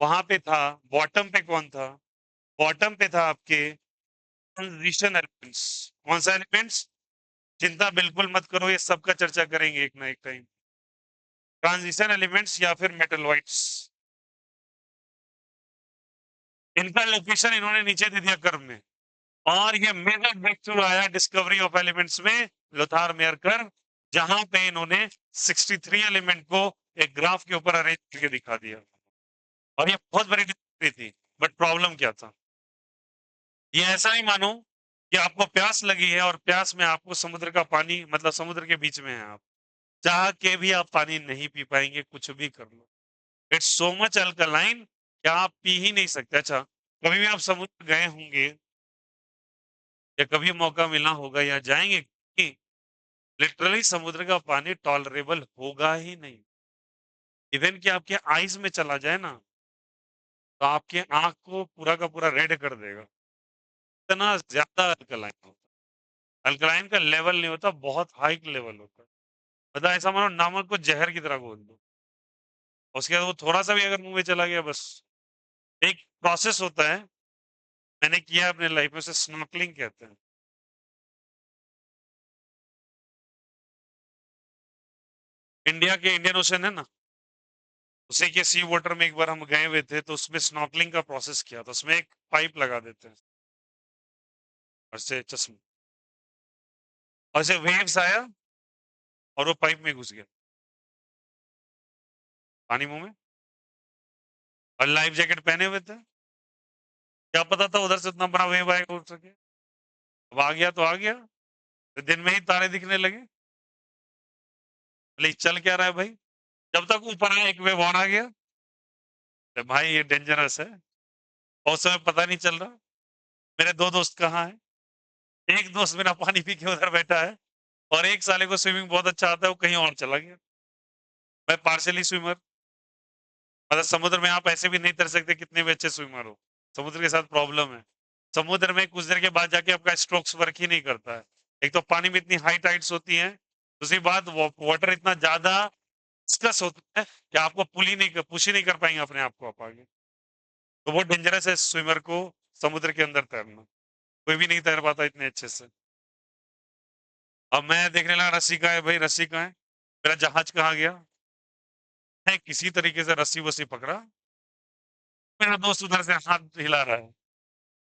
वहां पे था, बॉटम पे कौन था? बॉटम पे था आपके ट्रांजिशन एलिमेंट्स। कौन सा एलिमेंट्स? चिंता बिल्कुल मत करो, ये सबका चर्चा करेंगे एक ना एक टाइम। ट्रांजिशन एलिमेंट्स या फिर मेटलॉइड्स, इनका लोकेशन इन्होंने नीचे दे दिया कर्व में। और ये मेजर ब्रेक थ्रू आया डिस्कवरी ऑफ एलिमेंट्स में लोथार मेयर कर्व, जहां पे इन्होंने 63 एलिमेंट को एक ग्राफ के ऊपर अरेंज करके दिखा दिया। और ये बहुत बड़ी डिस्कवरी थी, बट प्रॉब्लम क्या था? ये ऐसा ही मानो कि आपको प्यास लगी है और प्यास में आपको समुद्र का पानी, मतलब समुद्र के बीच में है आप, चाह के भी आप पानी नहीं पी पाएंगे, कुछ भी कर लो। इट्स सो मच अल्कलाइन कि आप पी ही नहीं सकते। अच्छा, कभी भी आप समुद्र गए होंगे या कभी मौका मिला होगा या जाएंगे, लिटरली समुद्र का पानी टॉलरेबल होगा ही नहीं। इवन कि आपके आईज में चला जाए ना, तो आपके आंख को पूरा का पूरा रेड कर देगा। इतना ज्यादा अल्कलाइन होता है। अल्कलाइन का लेवल नहीं होता, बहुत हाई लेवल होता है। मतलब ऐसा मानो नमक को जहर की तरह घोल दो, उसके बाद वो थोड़ा सा भी अगर मुंह में चला गया, बस। एक प्रोसेस होता है, मैंने किया अपने लाइफ में, उसे स्नॉर्कलिंग कहते हैं। इंडिया के इंडियन ओशन है ना, उसी के सी वाटर में एक बार हम गए हुए थे, तो उसमें स्नॉर्कलिंग का प्रोसेस किया था। उसमें एक पाइप लगा देते हैं, और से चश्मा, और ऐसे वेव्स आया और वो पाइप में घुस गया, पानी मुंह में। और लाइफ जैकेट पहने हुए थे, क्या पता था उधर से उतना बड़ा वेव आएगा उठ सके। अब आ गया तो आ गया, तो दिन में ही तारे दिखने लगे। बोले चल क्या रहा है भाई? जब तक ऊपर आया एक वेव और आ गया, तो भाई ये डेंजरस है। और उस समय पता नहीं चल रहा मेरे दो दोस्त कहाँ है। एक दोस्त मेरा पानी पी के उधर बैठा है, और एक साले को स्विमिंग बहुत अच्छा आता है, वो कहीं और चला गया। मैं पार्शली स्विमर, मतलब समुद्र में आप ऐसे भी नहीं तैर सकते कितने भी अच्छे स्विमर हो। समुद्र के साथ प्रॉब्लम है। समुद्र में कुछ देर के बाद जाके आपका स्ट्रोक्स वर्क ही नहीं करता है। एक तो पानी में इतनी हाई टाइड्स होती हैं, दूसरी बात वाटर इतना ज्यादा डिस्कस होता है कि आपको पुश ही नहीं कर पाएंगे अपने आप को आप आगे। तो वो डेंजरस है स्विमर को समुद्र के अंदर तैरना। कोई भी नहीं तैर पाता इतने अच्छे से। अब मैं देखने लगा रस्सी कहाँ है भाई, रस्सी कहाँ है, मेरा जहाज कहाँ गया। मैं किसी तरीके से रस्सी वस्सी पकड़ा, मेरा दोस्त उधर से हाथ हिला रहा है,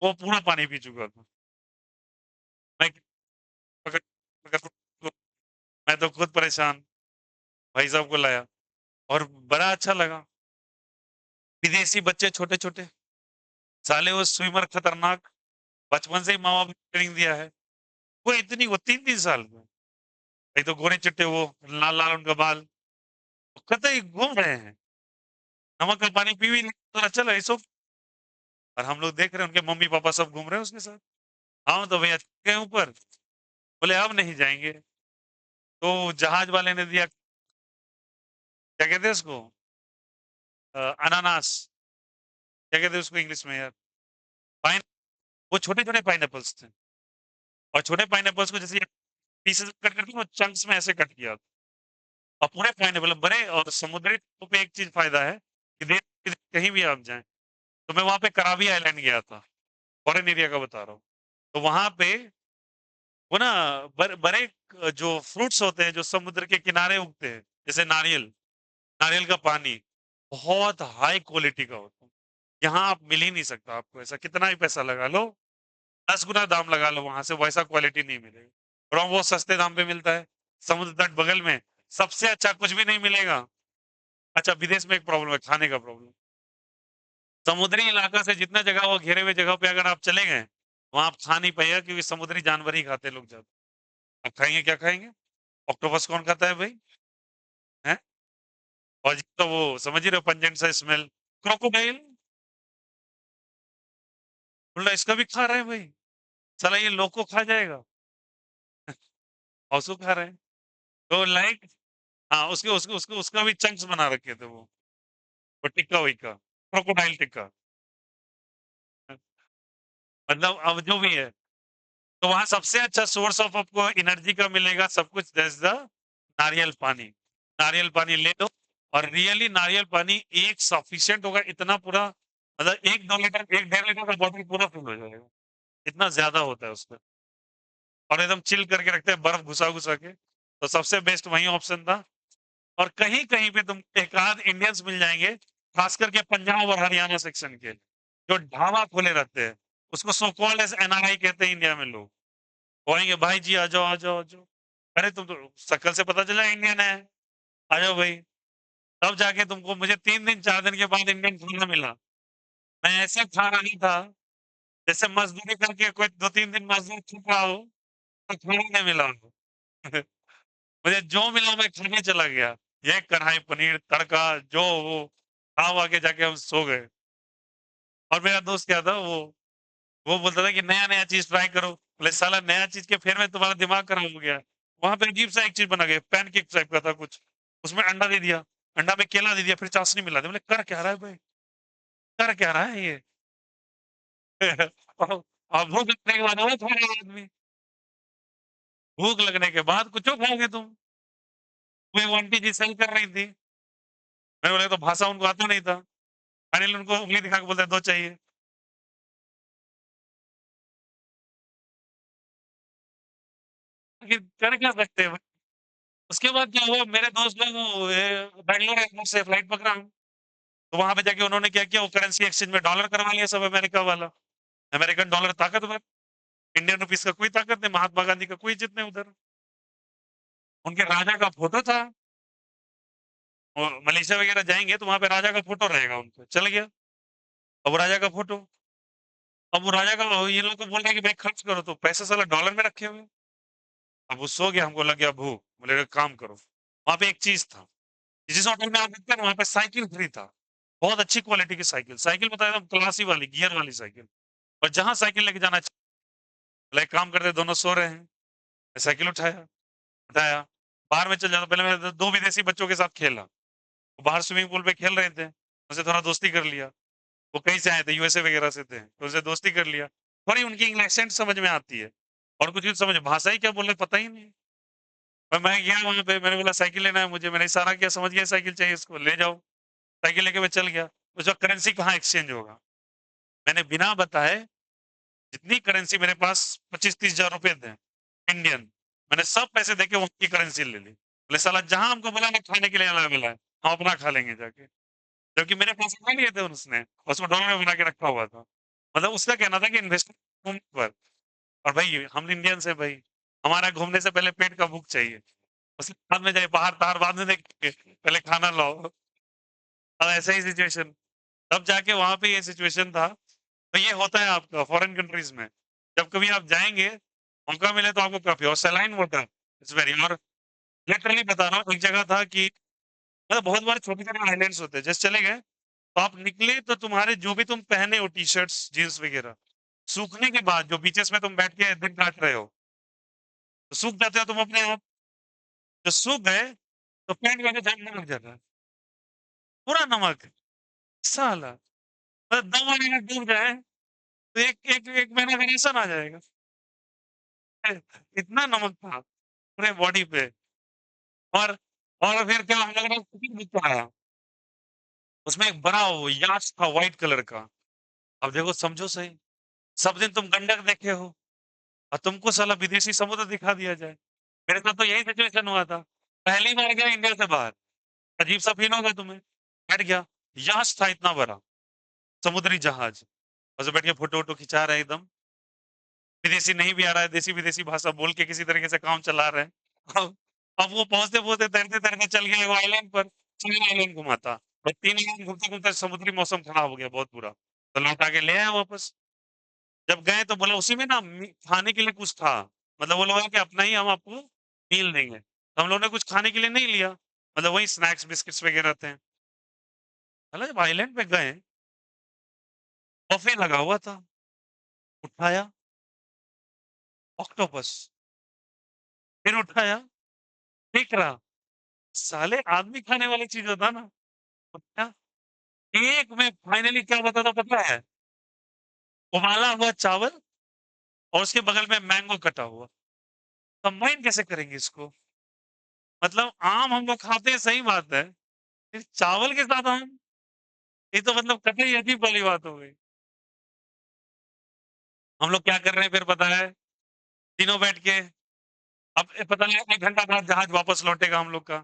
वो पूरा पानी पी चुका था। मैं पकड़ पकड़ मैं तो खुद परेशान, भाई साहब को लाया। और बड़ा अच्छा लगा। विदेशी बच्चे छोटे छोटे, साले वो स्विमर खतरनाक, बचपन से ही माँ बाप ने ट्रेनिंग दिया है। वो इतनी, वो 3-3 साल में, एक तो गोरे चिट्टे, वो लाल लाल उनका बाल, कतई घूम रहे हैं, नमक का पानी पी भी नहीं, तो चल ऐसो। और हम लोग देख रहे हैं उनके मम्मी पापा सब घूम रहे हैं उसके साथ। हाँ तो भैया गए ऊपर, बोले अब नहीं जाएंगे। तो जहाज वाले ने दिया, क्या कहते हैं उसको, अनानास, क्या कहते हैं उसको इंग्लिश में यार, पाइन। वो छोटे छोटे पाइनएप्पल्स थे, और छोटे पाइनएप्पल्स को जैसे पीसेस कट करके वो चंक्स में ऐसे कट किया, और पूरे पाइनएप्पल बड़े। और समुद्री तटों पे एक चीज फायदा है कि देश कहीं भी आप जाएं, तो मैं वहां पे कराबी आइलैंड गया था, फॉरेन एरिया का बता रहा हूँ। तो वहां पे वो ना बड़े जो फ्रूट्स होते हैं जो समुद्र के किनारे उगते हैं, जैसे नारियल, नारियल का पानी बहुत हाई क्वालिटी का होता है। यहाँ आप मिल ही नहीं सकता, आपको ऐसा कितना भी पैसा लगा लो, 10 गुना दाम लगा लो, वहां से वैसा क्वालिटी नहीं मिलेगा। और वो सस्ते दाम पे मिलता है, समुद्र तट बगल में, सबसे अच्छा कुछ भी नहीं मिलेगा। अच्छा, विदेश में एक प्रॉब्लम है, खाने का प्रॉब्लम। समुद्री इलाका से जितना जगह वो घेरे हुए जगह पे अगर आप चले गए, वहां आप खा नहीं पाएगा, क्योंकि समुद्री जानवर ही खाते हैं लोग ज्यादा। आप खाएंगे क्या खाएंगे? ऑक्टोपस कौन खाता है भाई? है। और ये तो वो समझ ही रहे हो, पंजेंट सा स्मेल। क्रोकोडाइल, बोला इसका भी खा रहे हैं भाई, साला ये लोग को खा जाएगा। और उसको खा रहे हैं। तो लाइक हाँ, उसके उसके उसके उसका भी चंक्स बना रखे थे वो टिक्का वही का, क्रोकोडाइल टिक्का। मतलब अब जो भी है, तो वहाँ सबसे अच्छा सोर्स ऑफ आपको एनर्जी का मिलेगा सब कुछ दैट्स द नारियल पानी। नारियल पानी ले लो और रियली नारियल पानी एक सफिशिएंट होगा इतना पूरा मतलब 1-2 लीटर 1 डेढ़ लीटर का बॉटल पूरा फुल हो जाएगा। इतना ज़्यादा होता है उसमें और एकदम चिल करके रखते हैं बर्फ घुसा-घुसा के। तो सबसे बेस्ट वही ऑप्शन था और कहीं-कहीं पे तुम एक आध इंडियंस मिल जाएँगे, खास करके पंजाब और हरियाणा सेक्शन के, जो ढाबा खोले रहते हैं। उसको सो कॉल्ड एज़ एनआरआई कहते हैं इंडिया में लोग। वो आएँगे, भाई जी आ जाओ, आ जाओ, आ जाओ। अरे तुम तो शक्ल से पता चला इंडियन है, आ जाओ भाई। तब जाके तुमको मुझे 3 दिन 4 दिन के बाद इंडियन खाना मिला। मैं ऐसे खा रहा था, जैसे मज़दूरी करके कोई 2-3 दिन मज़दूर थक रहा हो, तो खाना नहीं मिला हो। मुझे जो मिला मैं खाने चला गया। ये कढ़ाई पनीर, तड़का जो वो खा-वा के जाके हम सो गए। और मेरा दोस्त क्या था वो बोलता था कि नया-नया चीज़ ट्राई करो। बोले साला नया चीज़ के फेर में तुम्हारा दिमाग खराब हो गया। वहाँ पे अजीब-सा एक चीज़ बना के पैनकेक टाइप का था कुछ। उसमें अंडा दे दिया, अंडा में केला दे दिया, फिर चाशनी मिला दी। बोले कर क्या रहा है भाई? कर क्या रहा है ये? और और भूख लगने के बाद वो खा रहा है आदमी। भूख लगने के बाद कुछो खाओगे तुम। वो आंटी जी सेल कर रही थी। मैंने बोला ये तो भाषा उनको आता नहीं था। फाइनली उनको उँगली दिखा के बोलते हैं 2 चाहिए। लेकिन कर क्या सकते हैं? उसके बाद क्या हुआ मेरे दोस्त लोग बैंगलोर एयरपोर्ट से फ्लाइट पकड़ा हम। तो वहाँ पे जाके उन्होंने क्या किया वो करेंसी एक्सचेंज में डॉलर करवा लिया सब अमेरिका वाला। अमेरिकन डॉलर ताकतवर, इंडियन रुपीस का कोई ताकत नहीं, महात्मा गांधी का कोई इज़्ज़त नहीं उधर। उनके राजा का फोटो था। वो मलेशिया वगैरह जाएँगे तो वहाँ पे राजा का फोटो रहेगा उनपे, चल गया। अब वो राजा का फोटो, अब वो राजा का ये लोग को बोल रहे हैं कि भाई खर्च करो तो पैसे साला डॉलर में रखे हुए हैं। अब वो सो गया, हमको लग गया भूख। बोले एक काम करो, वहाँ पे एक चीज़ था, जिस होटल में आप रुकते हैं ना वहाँ पे साइकिल फ्री था। बहुत अच्छी क्वालिटी की साइकिल, साइकिल पता है एकदम क्लासी वाली, गियर वाली साइकिल और जहाँ साइकिल लेके जाना बोला एक काम करते हैं दोनों सो रहे हैं। मैं साइकिल उठाया, हटाया, बाहर में चल जाता पहले मैं 2 विदेशी बच्चों के साथ खेला। वो बाहर स्विमिंग पूल पे खेल रहे थे, उनसे थोड़ा दोस्ती कर लिया। वो कहीं से आए थे, यूएसए वगैरह से थे, तो उनसे दोस्ती कर लिया। थोड़ी उनकी इंग्लिश एक्सेंट समझ में आती है और कुछ भी समझ भाषा ही क्या बोल रहे पता ही नहीं। और मैं गया वहाँ पे मैंने बोला साइकिल लेना है मुझे, मैंने इशारा किया समझ गया साइकिल चाहिए इसको, ले जाओ। साइकिल लेके मैं चल गया। उसका करेंसी कहाँ एक्सचेंज होगा? मैंने बिना बताए जितनी करेंसी मेरे पास 25-30 हज़ार रुपए थे, इंडियन, मैंने सब पैसे देके उनकी करेंसी ले ली। बोले साला जहाँ हमको बोला ना खाने के लिए अलाउ है, हम अपना खा लेंगे जाके। जबकि मेरे पैसे नहीं लिए थे उसने, उसको डॉलर में बना के रखा हुआ था। मतलब उसका कहना था कि इन्वेस्टमेंट पर और भाई हम इंडियंस हैं भाई, हमारा घूमने से पहले पेट का भूख चाहिए। उसके बाद में जाए बाहर-ताहर बाद में देखेंगे, पहले खाना लाओ। अब ऐसा ही सिचुएशन, तब जाके वहाँ पे ये सिचुएशन था। तो ये होता है आपका फॉरेन कंट्रीज़ में। जब कभी आप जाएँगे, मौका मिले तो आपको काफ़ी और सलाइन वाटर इट्स वेरी और लिटरली बता रहा हूँ एक जगह था कि मतलब बहुत बार छोटे-छोटे आइलैंड्स होते हैं, जैसे चले गए, तो आप निकले तो तुम्हारे जो भी तुम पहने हो टी-शर्ट्स, जीन्स वगैरह, सूखने के बाद जो बीचेस में तुम बैठ के दिन काट रहे हो, तो सूख जाते हो तुम अपने आप। जो सूख गए, तो पैंट में से झड़ने लग जाता है, पूरा नमक, साला! मतलब 2 महीने डूब जाए, तो 1 महीना का राशन आ जाएगा। इतना नमक था पूरे बॉडी पे और और फिर क्या हम लोगों ने टिकट बुक कराया। उसमें एक बड़ा वो याच था व्हाइट कलर का। अब देखो समझो सही, सब दिन तुम गंडक देखे हो और तुमको साला विदेशी समुद्र दिखा दिया जाए। मेरे साथ तो यही सिचुएशन हुआ था। पहली बार गया इंडिया से बाहर, अजीब-सा फ़ील होगा तुम्हें। बैठ गया, याच था इतना बड़ा, समुद्री जहाज। उसमें बैठ के फ़ोटो-वोटो खिंचा रहे हैं एकदम। विदेशी नहीं भी आ रहा है, देसी-विदेशी भाषा बोल के किसी तरीके से काम चला रहे हैं। अब वो पहुँचते-पहुँचते, तैरते-तैरते चल गए वो आइलैंड पर, 4 आइलैंड घुमा था। और 3 आइलैंड घूमते-घूमते समुद्री मौसम खराब हो गया बहुत बुरा। तो लौटा के ले आए वापस। जब गए तो बोला उसी में ना खाने के लिए कुछ था। मतलब वो लोग हैं कि अपना ही हम आपको मील देंगे। तो हम लोगों ने कुछ खाने के लिए नहीं लिया। मतलब वही स्नैक्स, बिस्किट्स वगैरह थे। साला जब आइलैंड पे गए, बफे लगा हुआ था। उठाया, ऑक्टोपस। फिर उठाया, दिख रहा। साले आदमी खाने वाली चीज़ होता ना, तो क्या एक में फाइनली क्या बता था पता है? उबाला हुआ चावल और उसके बगल में मैंगो कटा हुआ। कंबाइन कैसे करेंगे इसको? मतलब आम हम लोग खाते हैं सही बात है, फिर चावल के साथ आम, ये तो मतलब कतई अजीब वाली बात हो गई। हम लोग क्या कर रहे हैं फिर पता है? तीनों बैठ के अब पता नहीं 1 घंटा बाद जहाज वापस लौटेगा हम लोग का।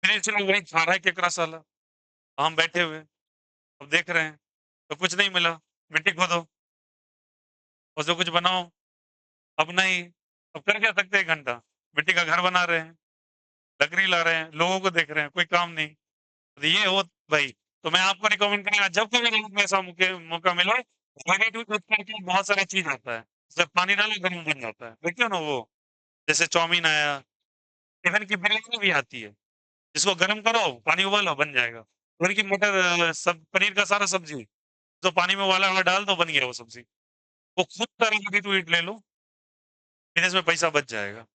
फिर से लोग वही खा रहा है केकड़ा साला। हम बैठे हुए, अब देख रहे हैं, तो कुछ नहीं मिला, मिट्टी खोदो, उससे कुछ बनाओ, अब नहीं, अब कर क्या सकते हैं 1 घंटा? मिट्टी का घर बना रहे हैं, लकड़ी ला रहे हैं, लोगों को देख रहे हैं, कोई काम नहीं। तो ये हो भाई, तो मैं आपको रिकमेंड करूँगा जब कभी लाइफ में ऐसा मौका मिले, रेडी टू कुक करके बहुत सारा चीज़ आता है। सिर्फ पानी डालो गरम बन जाता है। देखिए ना वो, जैसे चाउमीन आया, इवन की बिरयानी भी आती है। जिसको गरम करो, पानी उबालो, बन जाएगा। पनीर की मटर सब पनीर का सारा सब्ज़ी, जो पानी में उबाला हुआ डाल दो, बन गया वो सब्ज़ी। वो खुद का रेडी टू ईट ले लो, फिर इसमें पैसा बच जाएगा।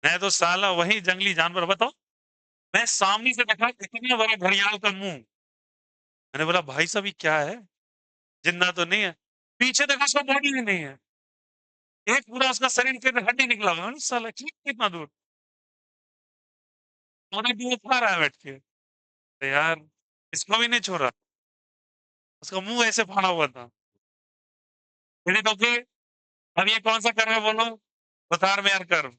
मैं तो साला वही जंगली जानवर बताओ, मैं सामने से देखा इतना बड़ा घड़ियाल का मुँह। मैंने बोला भाई साहब ये क्या है? जिंदा तो नहीं है। पीछे देखा उसका बॉडी भी नहीं है। एक पूरा उसका शरीर के हड्डी निकला हुआ है। साला कितना दूर? पौने दूर खा रहा है बैठ के। तो यार, इसको भी नहीं छोड़ा। उसका मुँह ऐसे फाड़ा हुआ था। फिर तो फिर अब ये कौन सा कर्व है बोलो? बता में यार कर्व।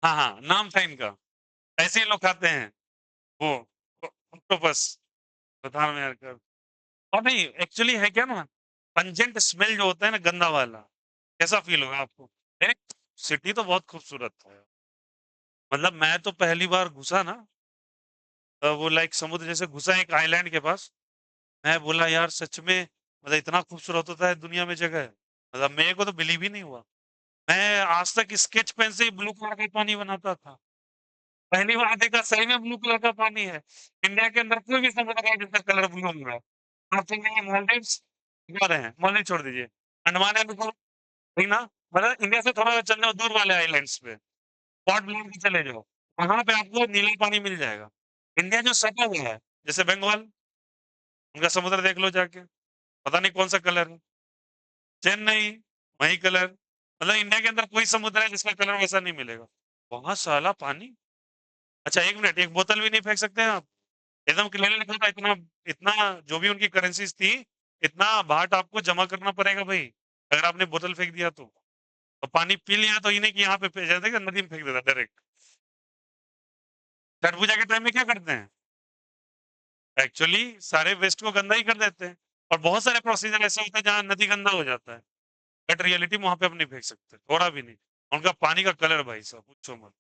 हाँ, हाँ, नाम था इनका। ऐसे ही लोग खाते हैं। वो ऑक्टोपस, बता में यार कर्व। और नहीं एक्चुअली है क्या ना, पंजेंट स्मेल जो होता है ना गंदा वाला, कैसा फील होगा आपको? एक सिटी तो बहुत खूबसूरत है। मतलब मैं तो पहली बार घुसा ना, वो लाइक समुद्र जैसे घुसा एक आइलैंड के पास। मैं बोला यार सच में मतलब इतना खूबसूरत होता है दुनिया में जगह। मतलब मेरे को तो बिलीव ही नहीं हुआ। मैं आज तक स्केच पेन से ही ब्लू कलर का पानी बनाता था। पहली बार देखा सही में ब्लू कलर का पानी है। इंडिया के अंदर कोई भी समुद्र है जिसका कलर ब्लू हो रहा है। आप चलिए मालदीव्स जा रहे हैं, मालदीव छोड़ दीजिए। अंडमान एंड निकोबार, ठीक ना? मतलब इंडिया से थोड़ा चलने दूर वाले आइलैंड्स पे पॉर्ट ब्लेयर पे चले जाओ, वहां पे आपको नीला पानी मिल जाएगा। इंडिया जो सटा हुआ है, जैसे बंगाल, उनका समुद्र देख लो जाके, पता नहीं कौन सा कलर है। चेन्नई, वही कलर। मतलब इंडिया के अंदर कोई समुद्र है जिसका कलर वैसा नहीं मिलेगा। वहां साला पानी। अच्छा एक मिनट, एक बोतल भी नहीं फेंक सकते हैं आप? एकदम क्लियरली लिखा था इतना, इतना जो भी उनकी करेंसीज थी, इतना भाट आपको जमा करना पड़ेगा भाई, अगर आपने बोतल फेंक दिया तो पानी पी लिया तो इन्हें कि यहाँ पे फेंक देगा, नदी में फेंक देता डायरेक्ट। छठ पूजा के टाइम में क्या करते हैं? एक्चुअली सारे वेस्ट को गंदा ही कर देते हैं, और बहुत सारे प्रोसीजर ऐसे होते हैं जहाँ नदी गंदा हो जाता है। बट रियलिटी में वहां पे आप नहीं फेंक सकते, थोड़ा भी नहीं। उनका पानी का कलर भाई साहब पूछो मत,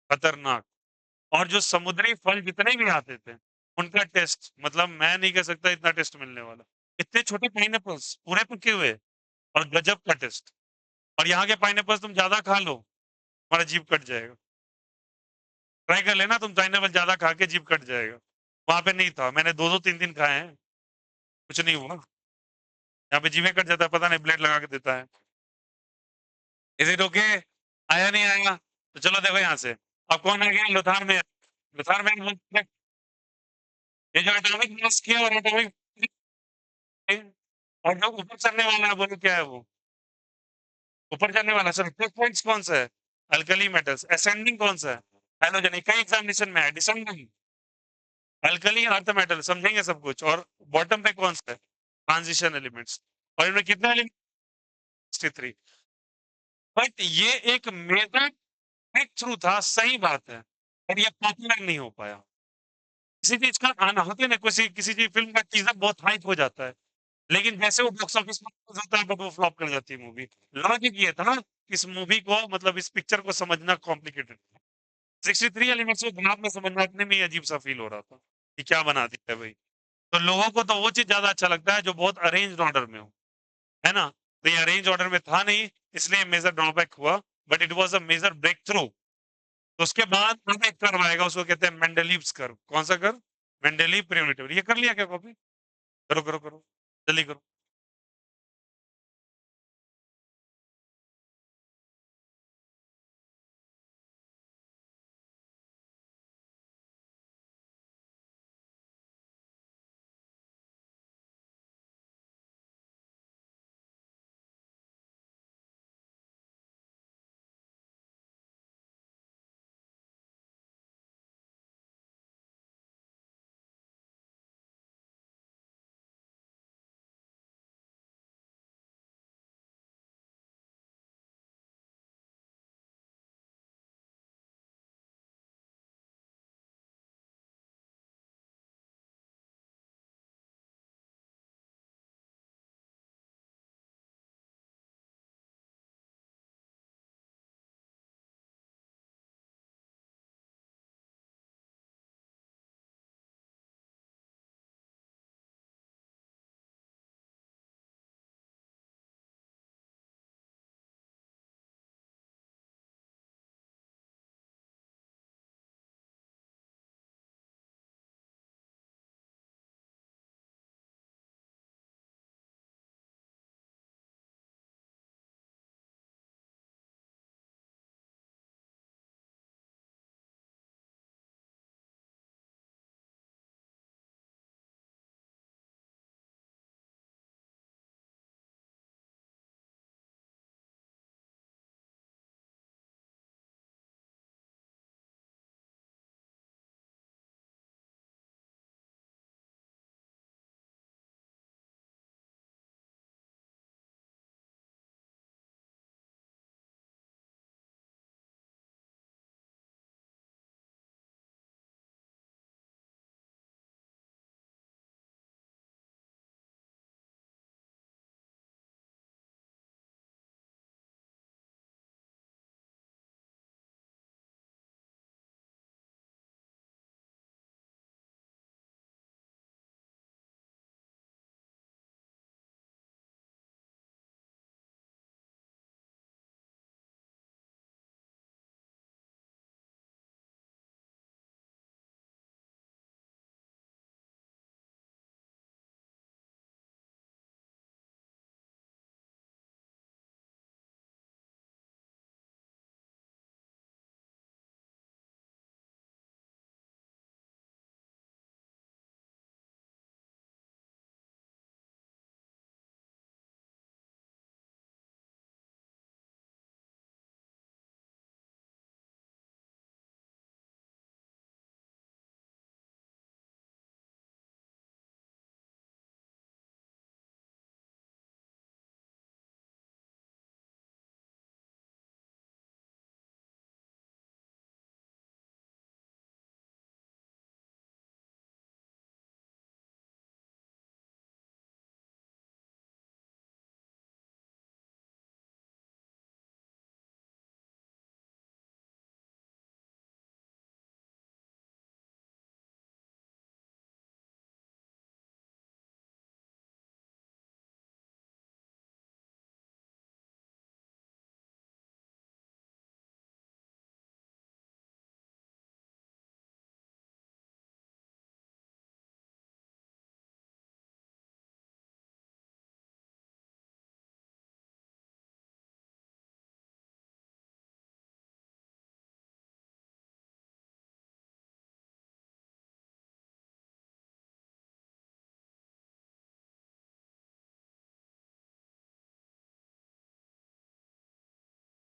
खतरनाक। और जो समुद्री फल जितने भी आते थे, उनका टेस्ट मतलब मैं नहीं कह सकता इतना टेस्ट मिलने वाला। इतने छोटे पाइनएप्पल्स पूरे पके हुए, और गजब का टेस्ट। और यहाँ के पाइनएप्पल्स तुम ज्यादा खा लो, तुम्हारा जीभ कट जाएगा। ट्राई कर लेना तुम, पाइनएप्पल ज्यादा खा के जीभ कट जाएगा। वहां पे नहीं था, मैंने 2-2 3 दिन खाए हैं, कुछ नहीं हुआ। यहाँ पे जीवे कट जाता है, पता नहीं ब्लेड लगा के देता है। Is it okay? आया नहीं आया? तो चलो देखो यहाँ से, अब कौन आ गया लोथार में? लोथार में ये जो एटॉमिक मास किया और एटॉमिक, और जो ऊपर चढ़ने वाला है बोलो क्या है वो? ऊपर चढ़ने वाला सर टू पॉइंट्स कौन सा है? Alkali metals. असेंडिंग कौन सा है? हैलोजन। कई एग्जामिनेशन में है डिसेंडिंग। अल्कली अर्थ मेटल समझेंगे सब कुछ, और बॉटम पे कौन सा है? Transition elements. और इनमें कितने एलिमेंट? 63। बट ये एक मेजर ब्रेक थ्रू था, सही बात है, पर ये पॉपुलर नहीं हो पाया। किसी चीज का आना होता है ना, किसी किसी चीज फिल्म का टीजर बहुत हाइप हो जाता है, लेकिन जैसे वो बॉक्स ऑफिस पर रिलीज होता है बट वो फ्लॉप कर जाती है मूवी। लॉजिक ये था इस मूवी को, मतलब इस पिक्चर को समझना कॉम्प्लिकेटेड। 63 एलिमेंट्स को दिमाग में समझना इतने में ही अजीब सा फील हो रहा था कि क्या बना दिया है भाई। तो लोगों को तो वो चीज ज्यादा अच्छा लगता है जो बहुत अरेंज ऑर्डर में हो, है ना? तो ये अरेंज ऑर्डर में था नहीं, इसलिए मेजर ड्रॉबैक हुआ। But it was a major breakthrough. तो उसके बाद अब एक कर्व आएगा, उसको कहते हैं मेंडलीव्स कर्व। कौन सा कर्व? Mendeleev primitive. ये कर लिया क्या कॉपी? करो करो करो, जल्दी करो।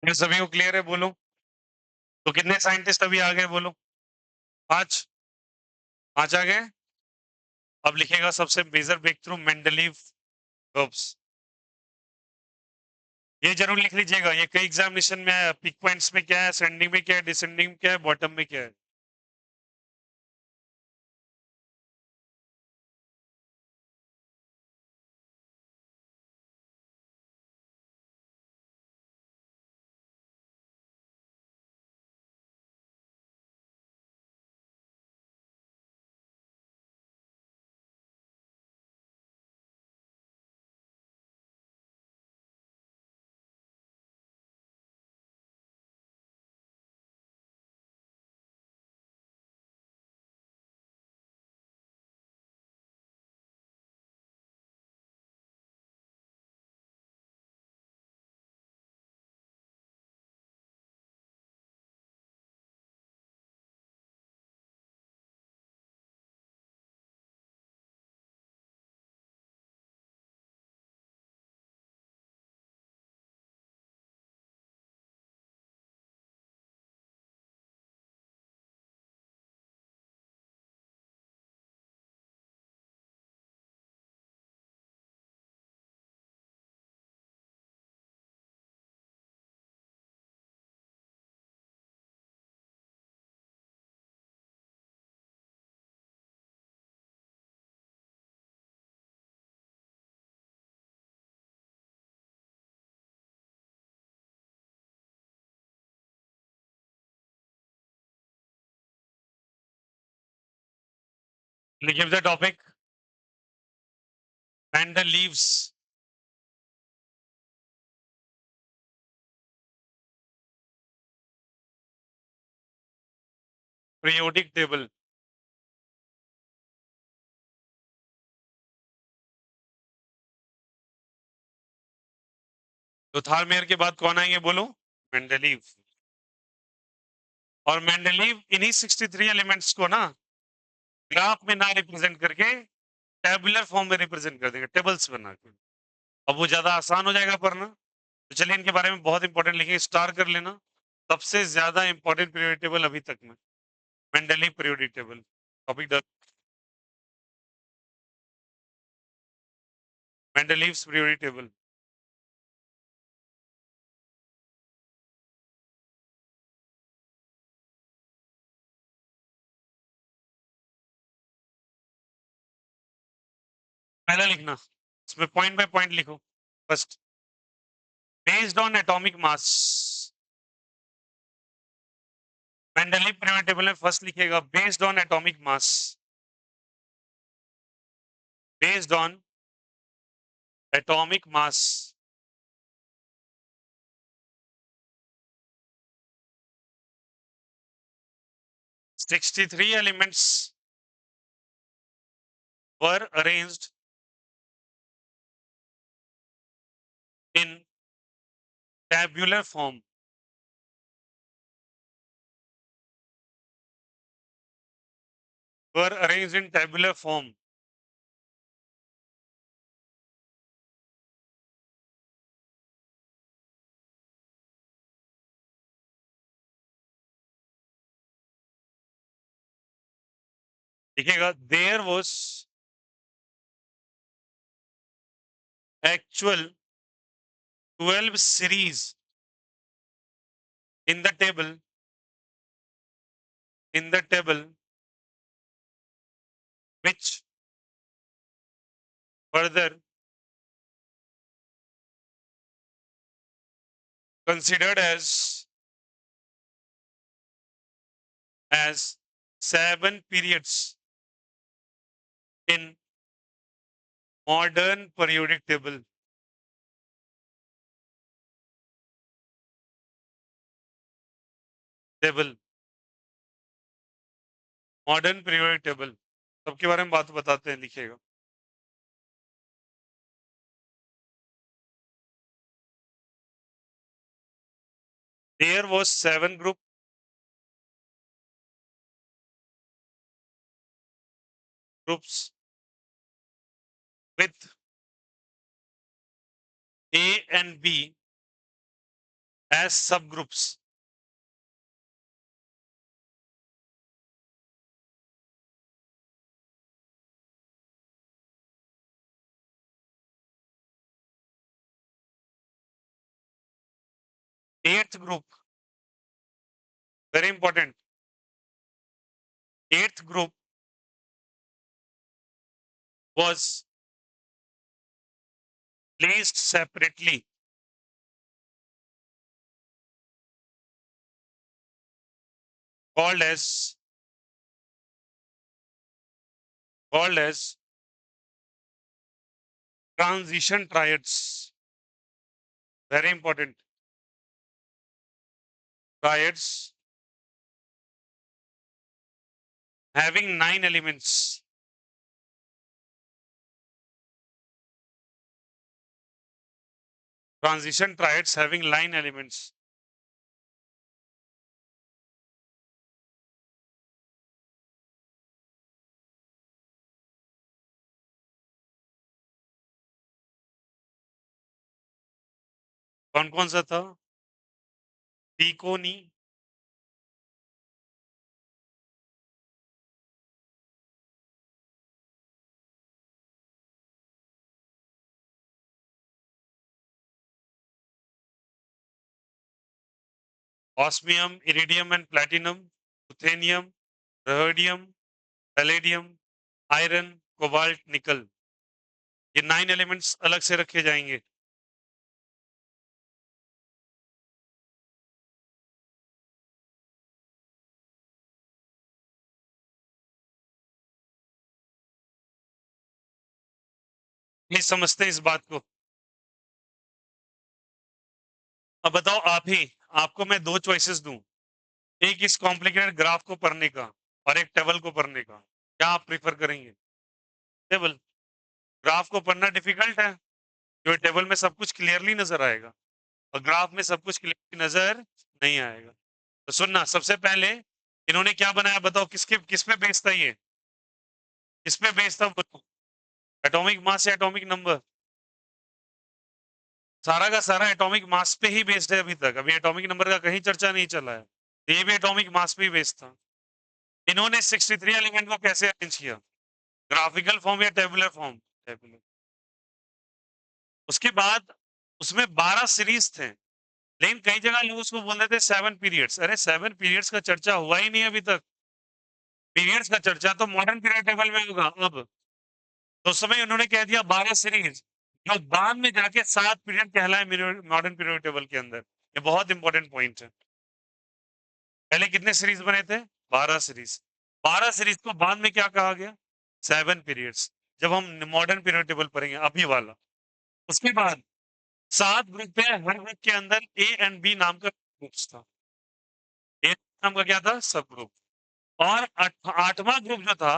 ये सभी को क्लियर है? बोलो। तो कितने साइंटिस्ट अभी आ गए? बोलो। 5। 5 आ गए। अब लिखेगा सबसे major breakthrough Mendeleev curves. ये जरूर लिख लीजिएगा, ये कई एग्जामिनेशन में है। पिक पॉइंट्स में क्या है, असेंडिंग में क्या है, डिसेंडिंग में क्या है, बॉटम में क्या है। Give the topic and the leaves periodic table. तो थारमेयर के बाद कौन आएंगे? बोलो। मेंडलीव। और मेंडलीव इन्हीं 63 एलिमेंट्स को ना ग्राफ में ना रिप्रेजेंट करके टेबुलर फॉर्म में रिप्रेजेंट कर देंगे, टेबल्स बना के। अब वो ज्यादा आसान हो जाएगा पढ़ना। तो चलिए इनके बारे में बहुत इंपॉर्टेंट लिखेंगे, स्टार कर लेना। सबसे ज्यादा इंपॉर्टेंट पीरियोडिक टेबल अभी तक में Mendeleev periodic table. Topic Mendeleev's periodic table. पहला लिखना, इसमें पॉइंट बाय पॉइंट लिखो। First, based on atomic mass. Mendeleev periodic table में फर्स्ट लिखेगा based on atomic mass. Based on atomic mass 63 elements were arranged in tabular form. Were arranged in tabular form. लिखेगा there was actual 12 series in the table which further considered as 7 periods in modern periodic table modern periodic table. सबके बारे में बात बताते हैं, लिखिएगा। There was 7 groups with A and B as subgroups. Eighth group, very important. Eighth group was placed separately, called as transition triads. Very important. Triads having 9 elements. Transition triads having 9 elements. कौन कौन सा था? पीकोनी, osmium, iridium and platinum, ruthenium, rhodium, palladium, iron, cobalt, nickel. ये 9 elements अलग से रखे जाएंगे। प्लीज समझते हैं इस बात को। अब बताओ आप ही, आपको मैं 2 चॉइसेस दूं, एक इस कॉम्प्लिकेटेड ग्राफ को पढ़ने का और एक टेबल को पढ़ने का, क्या आप प्रेफर करेंगे? टेबल। ग्राफ को पढ़ना डिफिकल्ट है, जो टेबल में सब कुछ क्लियरली नजर आएगा, और ग्राफ में सब कुछ क्लियरली नजर नहीं आएगा। तो सुनना, सबसे पहले इन्होंने क्या बनाया बताओ, किस पे बेस्ड था ये? किस पे बेस्ड था? एटॉमिक मास या एटॉमिक नंबर? सारा का सारा एटॉमिक मास पे ही बेस्ड है अभी तक, अभी एटॉमिक नंबर का कहीं चर्चा नहीं चला है। तो ये भी एटॉमिक मास पे ही बेस्ड था। इन्होंने 63 एलिमेंट को कैसे अरेंज किया? ग्राफिकल फॉर्म या टेबुलर फॉर्म? टेबुलर। उसके बाद उसमें 12 सीरीज थे, लेकिन कई जगह लोग उसको बोल रहे थे 7 पीरियड्स। अरे 7 पीरियड्स का चर्चा हुआ ही नहीं अभी तक। पीरियड्स का चर्चा तो मॉडर्न पीरियड टेबल में होगा अब। तो उस समय उन्होंने कह दिया 12 सीरीज, जो बाद में जाके 7 पीरियड कहलाए मॉडर्न पीरियड टेबल के अंदर। ये बहुत इंपॉर्टेंट पॉइंट है। पहले कितने सीरीज बने थे? 12 सीरीज। 12 सीरीज को बाद में क्या कहा गया? 7 पीरियड्स, जब हम मॉडर्न पीरियड टेबल पढ़ेंगे अभी वाला। उसके बाद 7 ग्रुप है, हर ग्रुप के अंदर ए एंड बी नाम का ग्रुप्स था। ए नाम का क्या था? सब ग्रुप। और 8वां ग्रुप जो था,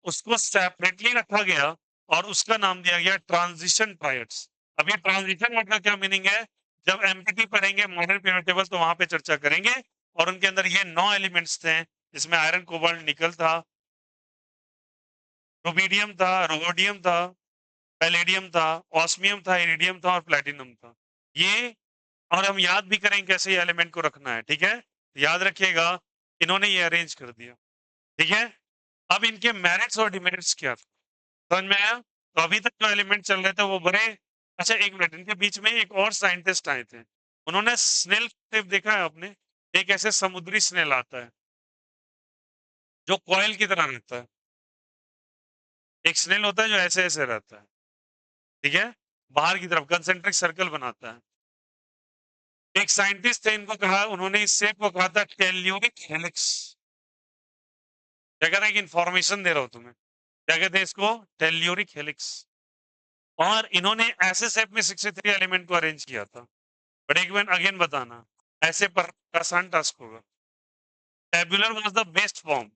उसको सेपरेटली रखा गया और उसका नाम दिया गया ट्रांजिशन ट्रायड्स। अब ये ट्रांजिशन वर्ड का क्या मीनिंग है? जब एमपीटी पढ़ेंगे मॉडर्न पीरियड टेबल, तो वहां पे चर्चा करेंगे। और उनके अंदर ये 9 एलिमेंट्स थे, जिसमें आयरन, कोबाल्ट, निकल था, रुबीडियम था, रोगोडियम था, पैलेडियम था, ऑस्मियम था, इरिडियम था और प्लैटिनम था। ये, और हम याद भी करेंगे कैसे ये एलिमेंट को रखना है, ठीक है? याद रखिएगा, इन्होंने ये अरेंज कर दिया, ठीक है? अब इनके मेरिट्स और डिमेरिट्स क्या थे, समझ में आया? तो अभी तक जो एलिमेंट चल रहे थे वो बड़े। अच्छा एक मिनट, इनके बीच में एक और साइंटिस्ट आए थे, उन्होंने स्नेल टेप देखा है आपने? एक ऐसे समुद्री स्नेल आता है जो कॉइल की तरह रहता है। एक स्नेल होता है जो ऐसे ऐसे रहता है, ठीक है, बाहर की तरफ कंसेंट्रिक सर्कल बनाता है। एक साइंटिस्ट थे, इनको कहा, उन्होंने इस शेप को कहा था टेल्यूरिक हेलिक्स। क्या कहते हैं कि इंफॉर्मेशन दे रहा हूं तुम्हें, क्या कहते हैं इसको? Telluric helix. और इन्होंने ऐसे शेप में 63 एलिमेंट को अरेंज किया था। बट एक बार अगेन बताना, ऐसे पर आसान टास्क होगा। Tabular was the best form.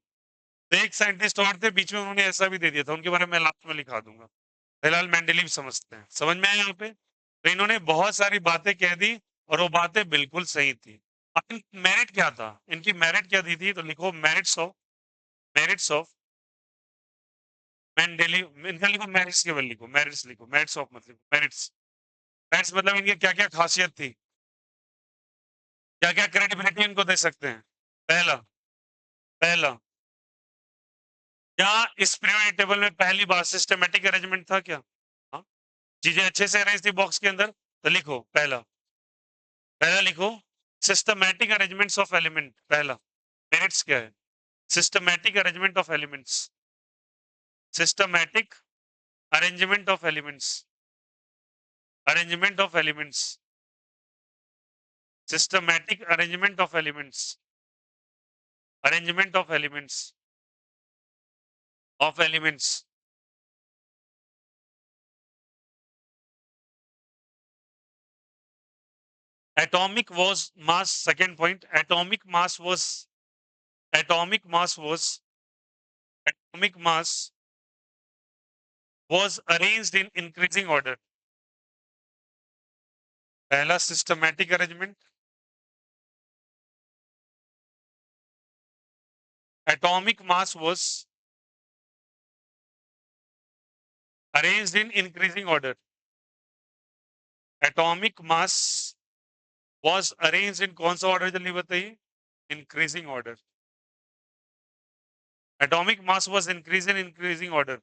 तो एक साइंटिस्ट और थे बीच में, उन्होंने ऐसा भी दे दिया था, उनके बारे में लास्ट में लिखा दूंगा। फिलहाल मेंडलीव समझते हैं, समझ में आया यहाँ पे? तो इन्होंने बहुत सारी बातें कह दी, और वो बातें बिल्कुल सही थी। अब मेरिट क्या था, इनकी मेरिट क्या दी थी, तो लिखो मेरिट्स ऑफ मेंडलीव। इनका लिखो मेरिट्स, केवल लिखो मेरिट्स, लिखो मेरिट्स ऑफ, मतलब मेरिट्स। मेरिट्स मतलब इनकी क्या क्या खासियत थी। क्या क्या क्रेडिबिलिटी इनको दे सकते हैं? पहला पहला क्या इस पीरियोडिक टेबल में पहली बार सिस्टमैटिक अरेंजमेंट था क्या? हाँ, चीजें अच्छे से अरेंज थी बॉक्स के अंदर, तो लिखो पहला पहला लिखो सिस्टमैटिक अरेंजमेंट्स ऑफ एलिमेंट। पहला मेरिट्स क्या है? Systematic arrangement of elements, systematic arrangement of elements, arrangement of elements, systematic arrangement of elements, arrangement of elements. Atomic was mass, second point, atomic mass was atomic mass was arranged in increasing order. पहला systematic arrangement, atomic mass was arranged in increasing order. Atomic mass was arranged in कौन सा order जल्दी बताइए? Increasing order. Atomic mass was increased in increasing order.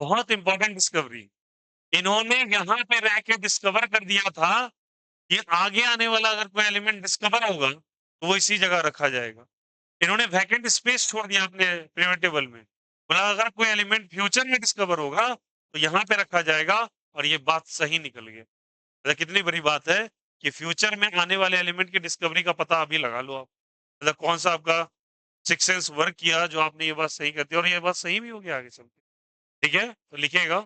बहुत important discovery, इन्होंने यहाँ पे रह के डिस्कवर कर दिया था कि आगे आने वाला अगर कोई एलिमेंट डिस्कवर होगा तो वो इसी जगह रखा जाएगा। इन्होंने वैकेंट स्पेस छोड़ दिया अपने पीरियोडिक टेबल में, बोला अगर कोई एलिमेंट फ्यूचर में डिस्कवर होगा तो यहाँ पे रखा जाएगा, और ये बात सही निकल गई। मतलब कितनी बड़ी बात है कि फ्यूचर में आने वाले एलिमेंट की डिस्कवरी का पता अभी लगा लो आप। मतलब कौन सा आपका सिक्स सेंस वर्क किया जो आपने ये बात सही कर दी, और ये बात सही भी होगी आगे चल के। ठीक है, तो लिखिएगा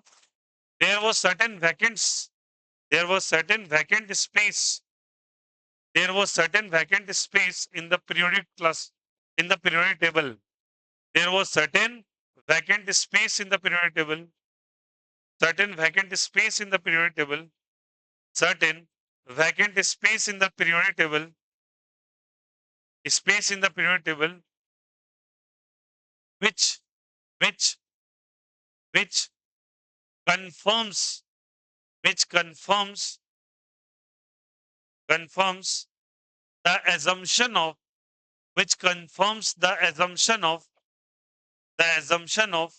there was certain vacants, there was certain vacant space, there was certain vacant space in the periodic class, in the periodic table. There was certain vacant space in the periodic table, certain vacant space in the periodic table, certain vacant space in the periodic table, space in the periodic table, which which which confirms, which confirms the assumption of, which confirms the assumption of, the assumption of,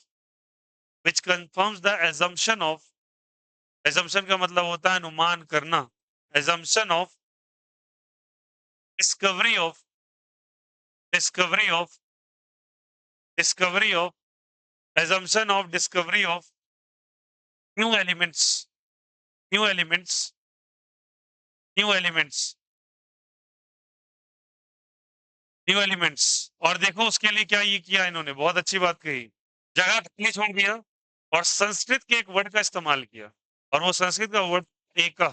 which confirms the assumption of, assumption का मतलब होता है अनुमान करना, assumption of, discovery of, discovery of, discovery of, assumption of discovery of new elements, new elements, new elements, new elements। और देखो उसके लिए क्या ये किया इन्होंने, बहुत अच्छी बात कही, जगह खाली छोड़ दिया और संस्कृत के एक वर्ड का इस्तेमाल किया, और वो संस्कृत का वर्ड एका।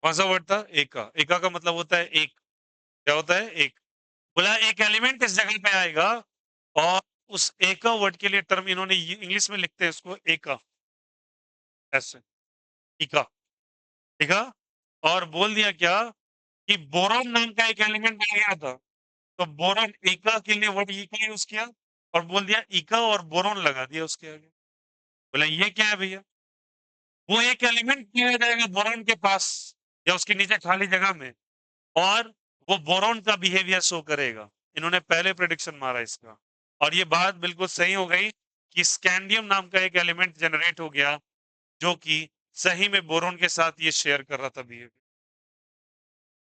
कौन सा वर्ड था? एका। एका का मतलब होता है एक। क्या होता है? एक। बोला एक एलिमेंट इस जगह पे आएगा, और उस एका वर्ड के लिए टर्म इन्होंने इंग्लिश में लिखते हैं इसको एका, ऐसे इका। ठीक है, और बोल दिया क्या कि बोरॉन नाम का एक एलिमेंट आ गया था, तो बोरॉन एका के लिए वर्ड इका यूज किया, और बोल दिया इका और बोरॉन लगा दिया उसके आगे। बोला ये क्या है भैया? वो एक एलिमेंट किया जाएगा बोरॉन के पास या उसके नीचे खाली जगह में, और वो बोरॉन का बिहेवियर शो करेगा। इन्होंने पहले प्रेडिक्शन मारा इसका, और ये बात बिल्कुल सही हो गई कि स्कैंडियम नाम का एक एलिमेंट जनरेट हो गया जो कि सही में बोरॉन के साथ ये शेयर कर रहा था बिहेवियर।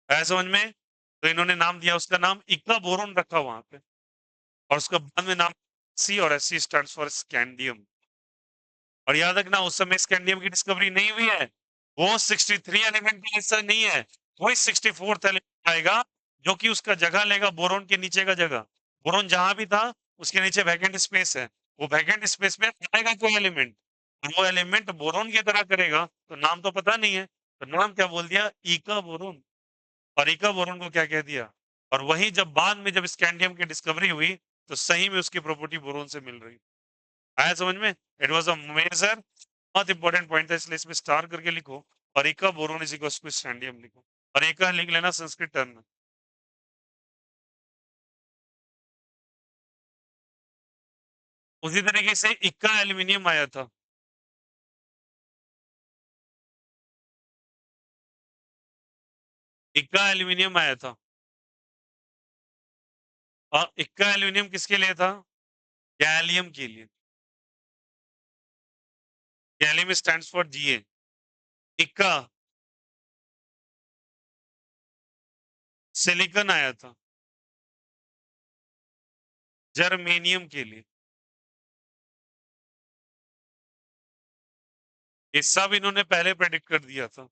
है समझ में? तो इन्होंने नाम दिया, उसका नाम इक्का बोरॉन रखा वहां पे, और उसका बाद में नाम सी, और S C stand for scandium. और याद रखना उस समय स्कैंडियम की डिस्कवरी नहीं हुई है, वो 63 एलिमेंट का हिस्सा नहीं है, वही 64th एलिमेंट आएगा जो कि उसका जगह लेगा बोरोन के नीचे का जगह। बोरोन जहां भी था उसके नीचे वैकेंट स्पेस है, वो वैकेंट स्पेस में आएगा कोई एलिमेंट, और वो एलिमेंट बोरोन की तरह करेगा, तो नाम तो पता नहीं है, तो नाम क्या बोल दिया? इका बोरोन। और इका बोरोन को क्या कह दिया? और वही जब बाद में जब स्कैंडियम की डिस्कवरी हुई तो सही में उसकी प्रॉपर्टी बोरोन से मिल रही। आया समझ में? इट वाज अ मेजर, बहुत इंपॉर्टेंट पॉइंट था, इसलिए इसमें स्टार करके लिखो, और एका boron is equals to scandium लिखो, और एका लिख लेना संस्कृत टर्म में। उसी तरीके से इक्का एल्यूमिनियम आया था। इक्का एल्यूमिनियम आया था। और इक्का एल्यूमिनियम किसके लिए था? गैलियम के लिए। Gallium stands for Ga। इक्का सिलिकॉन आया था जर्मेनियम के लिए। ये सब इन्होंने पहले प्रेडिक्ट कर दिया था।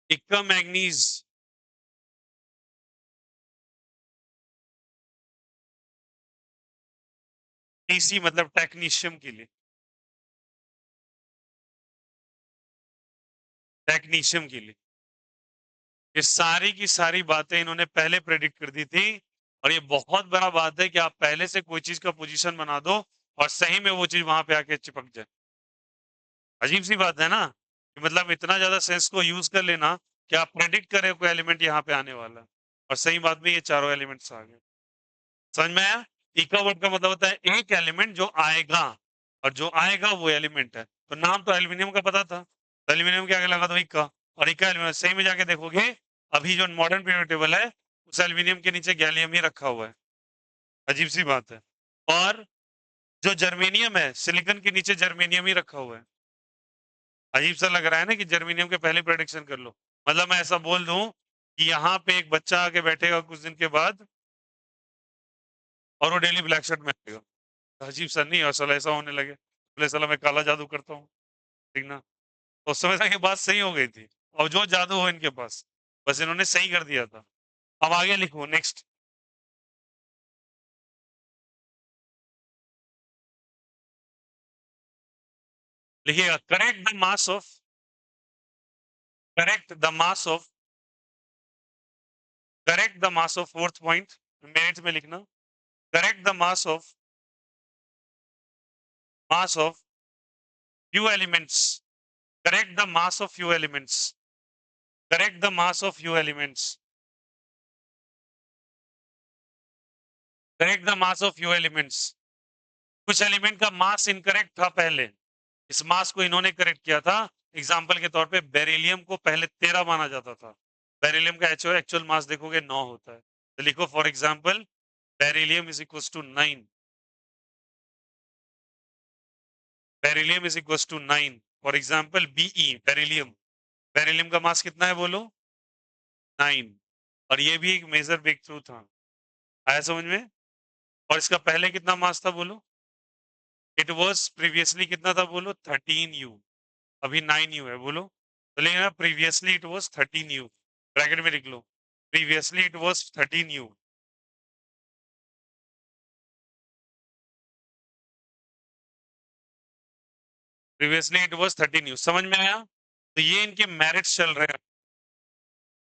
इक्का मैग्नीज। टीसी मतलब टेक्नीशियम के लिए। टेक्नीशियम के लिए। ये सारी की सारी बातें इन्होंने पहले प्रेडिक्ट कर दी थी। और ये बहुत बड़ा बात है कि आप पहले से कोई चीज का पोजीशन बना दो और सही में वो चीज वहां पे आके चिपक जाए। अजीब सी बात है ना, कि मतलब इतना ज्यादा सेंस को यूज कर लेना कि आप प्रेडिक्ट करें कोई एलिमेंट यहाँ पे आने वाला है। और सही बात में ये चारों एलिमेंट्स आ गए। समझ में आया? इक्का वर्ड का मतलब होता है एक एलिमेंट जो आएगा, और जो आएगा वो एलिमेंट है। तो नाम तो एल्यूमिनियम का पता था, तो एल्यूमिनियम के आगे लगा दो इक्का, और इक्का एल्यूमिनियम। सही में जाके देखोगे अभी जो मॉडर्न पीरियोडिक टेबल है उस एल्यूमिनियम के नीचे गैलियम ही रखा हुआ है। अजीब सी बात है। और जो जर्मेनियम है सिलिकॉन के नीचे जर्मेनियम ही रखा हुआ है। अजीब सा लग रहा है ना कि जर्मेनियम के पहले प्रेडिक्शन कर लो। मतलब मैं ऐसा बोल दूं कि यहाँ पे एक बच्चा आके बैठेगा कुछ दिन के बाद और वो डेली ब्लैक शर्ट में आएगा। अजीब सा नहीं, असल ऐसा होने लगे बोले साला मैं काला जादू करता हूँ, ठीक ना। तो उस समय तक ये बात सही हो गई थी। और जो जादू हो इनके पास, बस इन्होंने सही कर दिया था। अब आगे लिखो नेक्स्ट। लिखिएगा correct the mass of correct the mass of fourth point minute में लिखना। Correct the mass of few elements. Correct the mass of few elements. Correct the mass of few elements. Correct the mass of few elements. कुछ element का मास incorrect था पहले, इस मास को इन्होंने correct किया था। एग्जाम्पल के तौर पे बेरिलियम को पहले 13 माना जाता था। बेरिलियम का एक्चुअल मास देखोगे 9 होता है। तो लिखो for example beryllium is equal to 9। Beryllium is equal to 9। For example BE beryllium. Beryllium का मास कितना है बोलो? 9। और ये भी एक मेजर ब्रेक थ्रू था। आया समझ में? और इसका पहले कितना मास था बोलो? इट वाज प्रीवियसली कितना था बोलो? 13 U। अभी 9 U है बोलो। तो लेकिन प्रीवियसली इट वाज 13 U। ब्रैकेट में लिख लो, previously it was 13 U। Previously it was 13 U। समझ में आया? तो ये इनके मेरिट्स चल रहे हैं।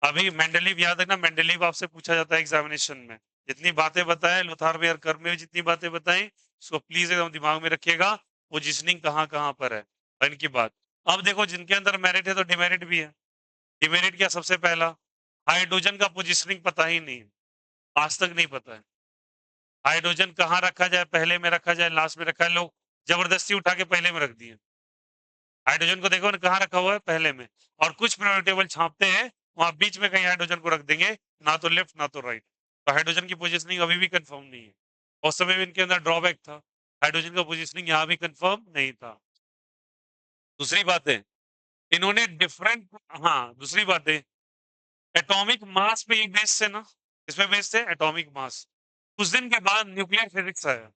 अभी मेंडलीव याद है ना, मेंडलीव आपसे पूछा जाता है एग्जामिनेशन में। जितनी बातें बताए लोथार मेयर कर्व में भी जितनी बातें बताई, उसको प्लीज एकदम दिमाग में रखिएगा। पोजिशनिंग कहाँ कहाँ पर है और इनकी बात। अब देखो जिनके अंदर मेरिट है तो डिमेरिट भी है। डिमेरिट क्या? सबसे पहला, हाइड्रोजन का पोजिशनिंग पता ही नहीं है, आज तक नहीं पता है। हाइड्रोजन कहाँ रखा जाए, पहले में रखा जाए लास्ट में रखा है, लोग जबरदस्ती उठा के पहले में रख दिए। हाइड्रोजन को देखो ना कहाँ रखा हुआ है, पहले में। और कुछ पीरियोडिक टेबल छापते हैं वहां बीच में कहीं हाइड्रोजन को रख देंगे, ना तो लेफ्ट ना तो राइट। तो हाइड्रोजन की पोजिशनिंग अभी भी कंफर्म नहीं है। उस समय भी इनके अंदर ड्रॉबैक था, हाइड्रोजन का पोजिशनिंग यहाँ भी कंफर्म नहीं था। दूसरी बात है इन्होंने डिफरेंट, हाँ दूसरी बात है एटॉमिक मास पे एक बेस थे ना, इसमें बेस थे एटॉमिक मास। कुछ दिन के बाद न्यूक्लियर फिजिक्स आया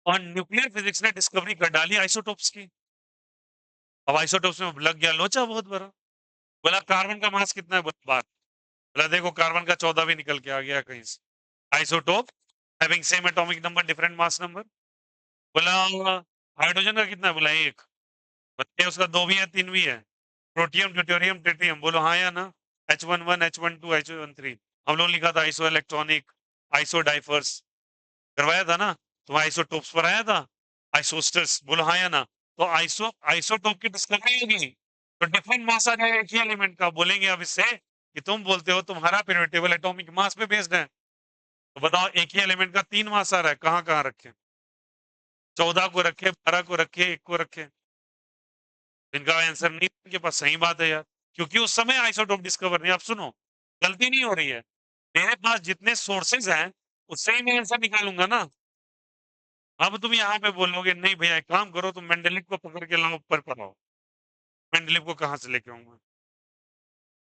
और न्यूक्लियर फिजिक्स ने डिस्कवरी कर डाली आइसोटोप्स की। अब आइसोटोप्स में लग गया लोचा बहुत बड़ा। बोला कार्बन का मास कितना है, बात बोला देखो कार्बन का 14 भी निकल के आ गया कहीं से। Isotope having same atomic number different mass number. बोला हाइड्रोजन का कितना है, बोला एक। बताइए उसका दो भी है तीन भी है। प्रोटियम ड्यूटेरियम ट्रिटियम, बोलो हाँ या ना। H11 H12 H13। हम लोग लिखा था आइसो इलेक्ट्रॉनिक, आइसो डाइफर्स, करवाया था ना। तो आइसोटोप्स पर आया था आइसोस्टर्स, बोलो हाँ या ना। तो आइसोटोप की डिस्कवरी होगी तो डिफरेंट मास आ जाएगा एक ही एलिमेंट का, बोलेंगे अब इससे कि तुम बोलते हो तुम्हारा पीरियोडिक टेबल एटॉमिक मास पे बेस्ड है, तो बताओ एक ही एलिमेंट का 3 मास आ रहा है, कहाँ-कहाँ रखे? 14 को रखे, 12 को रखे, 1 को रखे। इनका आंसर नहीं, इनके पास सही बात है यार, क्योंकि उस समय आइसोटोप डिस्कवर नहीं। अब सुनो, गलती नहीं हो रही है। मेरे पास जितने सोर्सेज़ हैं, उससे ही मैं आंसर निकालूँगा ना। अब तुम यहाँ पे बोलोगे नहीं भैया एक काम करो तुम मेंडलीव को पकड़ के लाओ ऊपर पढ़ाओ। मेंडलीव को कहाँ से लेके आऊँगा?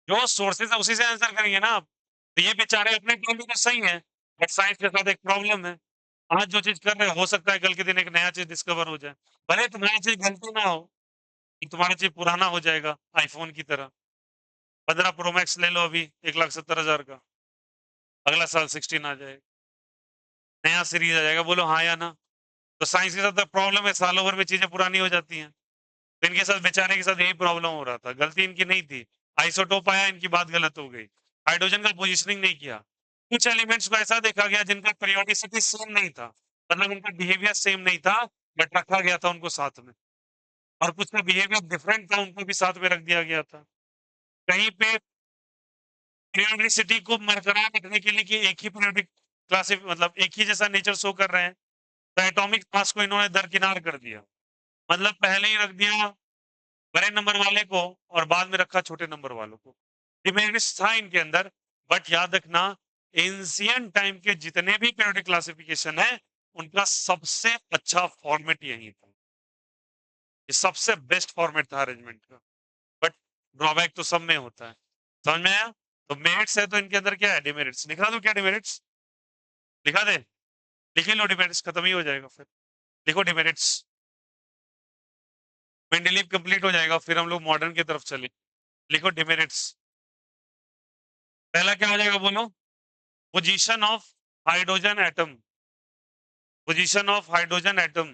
जो सोर्सेज़ है उसी से आंसर करेंगे ना आप। तो ये बेचारे अपने टाइम पे तो सही है, बट साइंस के साथ एक प्रॉब्लम है। आज जो चीज़ कर रहे हैं हो सकता है कल के दिन एक नया चीज़ डिस्कवर हो जाए। भले तुम्हारी चीज़ गलती ना हो, कि तुम्हारा चीज़ पुराना हो जाएगा आईफ़ोन की तरह। 15 प्रो मैक्स ले लो अभी 1,70,000 का, अगला साल 16 आ जाएगा। नया सीरीज़ आ जाएगा, बोलो हाँ या ना? तो साइंस के साथ तो प्रॉब्लम है, सालों भर में चीज़ें पुरानी हो जाती हैं। तो इनके साथ बेचारे के साथ यही प्रॉब्लम हो रहा था, गलती इनकी नहीं थी। आइसोटोप आया, इनकी बात गलत हो गई। हाइड्रोजन का पोज़ीशनिंग नहीं किया। कुछ एलिमेंट्स को ऐसा देखा गया जिनका पेरियोडिसिटी सेम नहीं था, मतलब उनका बिहेवियर सेम नहीं था, बट रखा गया था उनको साथ में। और कुछ का बिहेवियर डिफरेंट था, उनको भी साथ में रख दिया गया था। कहीं पे पेरियोडिसिटी को बरकरार रखने के लिए कि एक ही पीरियोडिक क्लासिफ मतलब एक ही जैसा नेचर शो कर रहे हैं, तो एटॉमिक मास को इन्होंने दरकिनार कर दिया। मतलब पहले ही रख दिया बड़े नंबर वाले को और बाद में रखा छोटे नंबर वालों को। डिमेरिट्स था इनके अंदर, बट याद रखना एंशिएंट टाइम के जितने भी पीरियोडिक क्लासिफिकेशन है, उनका सबसे अच्छा फॉर्मेट यही था। ये सबसे बेस्ट फॉर्मेट था अरेंजमेंट का। बट ड्रॉबैक तो सब में होता है। समझ में आया? तो मेरिट्स है तो इनके अंदर क्या है डिमेरिट्स? लिखा दूं क्या डिमेरिट्स? लिखा दे? लिख ही लो डिमेरिट्स, खत्म ही हो जाएगा फिर। लिखो डिमेरिट्स। मेंडलीव कंप्लीट हो जाएगा, फिर हम लोग मॉडर्न की तरफ चले। लिखो डिमेरिट्स। पहला क्या हो जाएगा बोलो? Position of hydrogen atom. Position of hydrogen atom.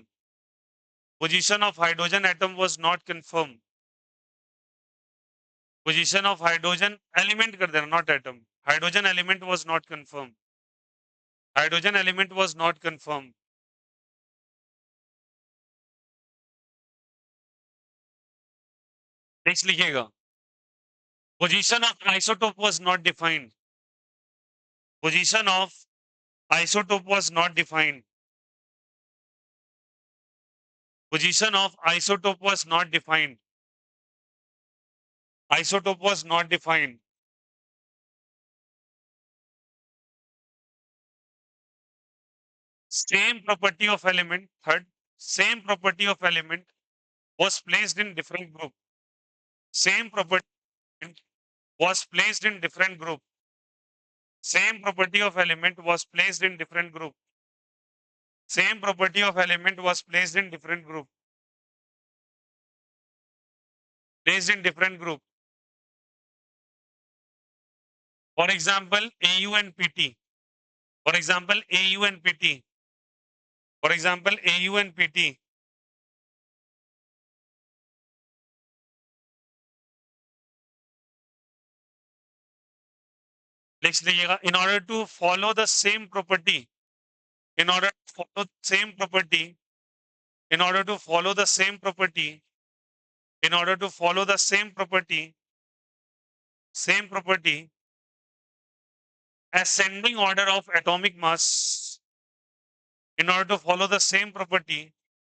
Position of hydrogen atom was not confirm. Position of hydrogen element कर देना, not atom. Hydrogen element was not confirm. Hydrogen element was not confirm. Next लिखिएगा, position of isotope was not defined. Position of isotope was not defined. Position of isotope was not defined. Isotope was not defined. Same property of element, third, same property of element was placed in different group. Same property was placed in different group. Same property of element was placed in different group. Same property of element was placed in different group. Placed in different group. For example, AU and PT. For example, AU and PT. For example, AU and PT. Next लीजिएगा, in order to follow the same property, in order to follow the same property, in order to follow the same property, in order to follow the same property, ascending order of atomic mass, in order to follow the same property,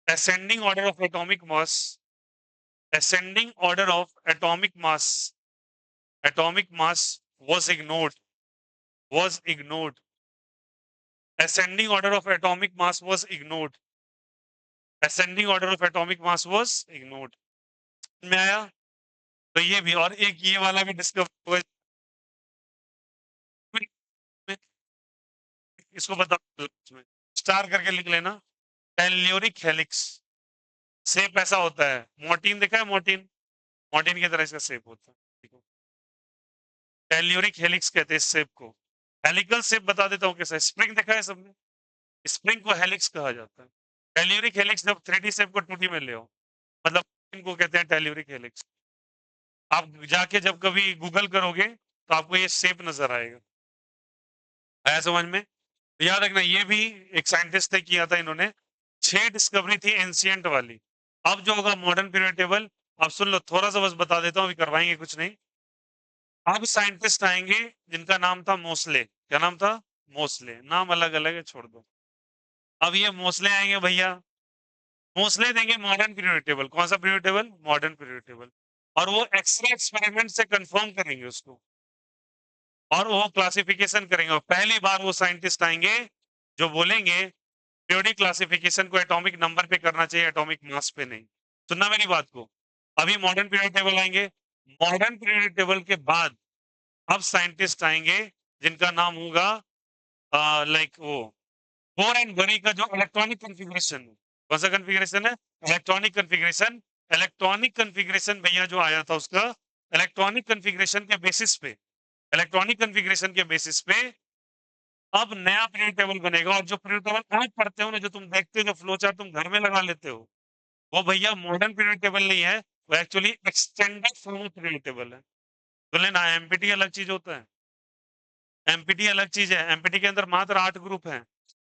ascending order of atomic mass, ascending order of atomic mass was ignored, was ignored. Ascending order of atomic mass was ignored. Ascending order of atomic mass was ignored. में आया? तो ये भी, और एक ये वाला भी डिस्कवर हुआ। इसको बताओ, स्टार करके लिख लेना, टेल्यूरिक हेलिक्स। शेप ऐसा होता है, मोर्टीन देखा है? मोर्टीन, मोर्टीन की तरह इसका शेप होता है। टेल्यूरिक हेलिक्स कहते हैं इस शेप को। हेलिकल शेप बता देता हूँ कैसा। स्प्रिंग देखा है सबने? स्प्रिंग को हेलिक्स कहा जाता है। टेल्यूरिक हेलिक्स जब 3D शेप को 2D में ले आओ, मतलब इनको कहते हैं टेल्यूरिक हेलिक्स। आप जाके जब कभी गूगल करोगे तो आपको ये शेप नजर आएगा। आया समझ में? तो याद रखना ये भी एक साइंटिस्ट ने किया था, इन्होंने 6 डिस्कवरी थी एंशिएंट वाली। अब जो होगा मॉडर्न पीरियड टेबल, अब सुन लो थोड़ा सा बस बता देता हूँ, अभी करवाएंगे कुछ नहीं। अब साइंटिस्ट आएंगे जिनका नाम था मोस्ले। क्या नाम था? मोस्ले। नाम अलग अलग है, छोड़ दो। अब ये मोस्ले आएंगे भैया, मोस्ले देंगे मॉडर्न पीरियोडिक टेबल। कौन सा periodic table? Modern periodic table. और वो एक्सरे एक्सपेरिमेंट से कंफर्म करेंगे उसको, और वो क्लासिफिकेशन करेंगे। और पहली बार वो साइंटिस्ट आएंगे जो बोलेंगे पीरियोडिक क्लासिफिकेशन को एटॉमिक नंबर पे करना चाहिए, एटॉमिक मास पे नहीं। सुनना मेरी बात को। अभी मॉडर्न पीरियोडिक टेबल आएंगे, मॉडर्न पीरियोडिक टेबल के बाद अब साइंटिस्ट आएंगे जिनका नाम होगा लाइक वो बोर एंड बरी का जो इलेक्ट्रॉनिक कॉन्फ़िगरेशन है। कौन सा कॉन्फ़िगरेशन है? Electronic configuration. इलेक्ट्रॉनिक कॉन्फ़िगरेशन भैया जो आया था उसका, इलेक्ट्रॉनिक कॉन्फ़िगरेशन के बेसिस पे, इलेक्ट्रॉनिक कॉन्फ़िगरेशन के बेसिस पे अब नया पीरियोडिक टेबल बनेगा। और जो पीरियोडिक टेबल आज पढ़ते हो ना, जो तुम देखते हो, जो फ्लो चार्ट तुम घर में लगा लेते हो, वो भैया मॉडर्न पीरियोडिक टेबल नहीं है, वो actually extended form of periodic table है। तो लेना, एमपीटी अलग चीज होता है, एमपीटी अलग चीज है। एमपीटी के अंदर मात्र 8 ग्रुप हैं,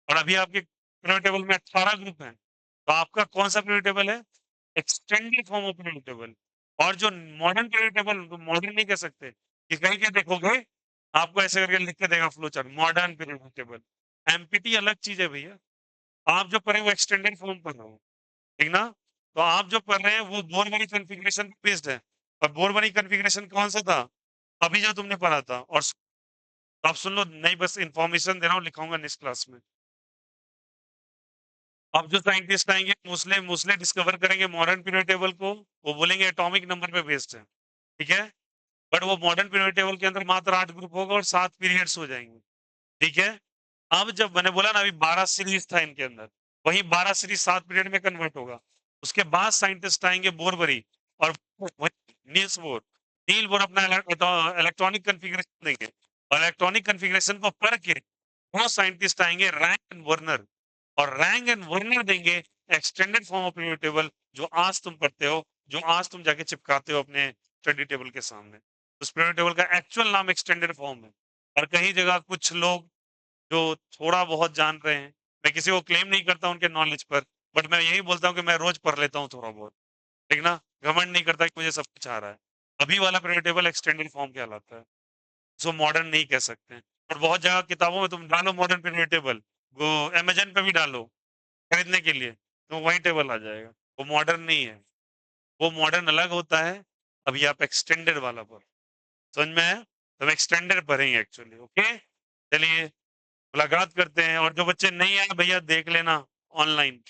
और अभी आपके पीरियोडिक टेबल में 18 ग्रुप हैं। तो आपका कौन सा पीरियोडिक टेबल है? Extended form of periodic table. और जो मॉडर्न पीरियोडिक टेबल, तो मॉडर्न नहीं कह सकते कि कहीं के देखोगे आपको ऐसे करके लिख के देगा flow chart, modern periodic table. Empty अलग चीज है भैया। आप जो पढ़े वो एक्सटेंडेड फॉर्म पढ़ रहे हो, ठीक ना? तो आप जो पढ़ रहे हैं वो बोरबरी कॉन्फ़िगरेशन बेस्ड है। और बोरबरी कॉन्फ़िगरेशन कौन सा था? अभी जो तुमने पढ़ा था। और आप सुन लो, नहीं बस इंफॉर्मेशन दे रहा हूँ, लिखाऊंगा नेक्स्ट क्लास में। अब जो साइंटिस्ट आएंगे मोस्टली मोस्टली डिस्कवर करेंगे मॉडर्न पीरियोडिक टेबल को। वो बोलेंगे एटॉमिक नंबर पे बेस्ड है, ठीक है? बट वो मॉडर्न पीरियोडिक टेबल के अंदर मात्र 8 ग्रुप होगा और 7 पीरियड्स हो जाएंगे, ठीक है? अब जब मैंने बोला ना अभी 12 सीरीज था इनके अंदर, वही 12 सीरीज 7 पीरियड में कन्वर्ट होगा। उसके बाद साइंटिस्ट आएंगे बोरबरी, और नील्स बोर। नील बोर अपना इलेक्ट्रॉनिक कॉन्फ़िगरेशन देंगे, और इलेक्ट्रॉनिक कॉन्फ़िगरेशन को पढ़ के वो साइंटिस्ट आएंगे रैंक एंड वर्नर, और रैंक एंड वर्नर देंगे extended form of periodic table, जो आज तुम पढ़ते हो, जो आज तुम जाके चिपकाते हो अपने स्टडी टेबल के सामने। उस पीरियोडिक टेबल का एक्चुअल नाम एक्सटेंडेड फॉर्म है। और कई जगह कुछ लोग जो थोड़ा बहुत जान रहे हैं, मैं किसी को क्लेम नहीं करता उनके नॉलेज पर, बट मैं यही बोलता हूँ कि मैं रोज पढ़ लेता हूँ थोड़ा बहुत, ठीक ना? घमंड नहीं करता कि मुझे सब कुछ आ रहा है। अभी वाला पीरियोडिक टेबल एक्सटेंडेड फॉर्म कहलाता है, जो मॉडर्न नहीं कह सकते हैं। और बहुत जगह किताबों में तुम डालो मॉडर्न पीरियोडिक टेबल, वो अमेजन पे भी डालो खरीदने के लिए, तो वही टेबल आ जाएगा। वो मॉडर्न नहीं है, वो मॉडर्न अलग होता है। अभी आप एक्सटेंडेड वाला पर समझ में है, तो हम एक्सटेंडेड पढ़ेंगे एक्चुअली। ओके, चलिए मुलाकात करते हैं। और जो बच्चे नहीं आए भैया देख लेना ऑनलाइन।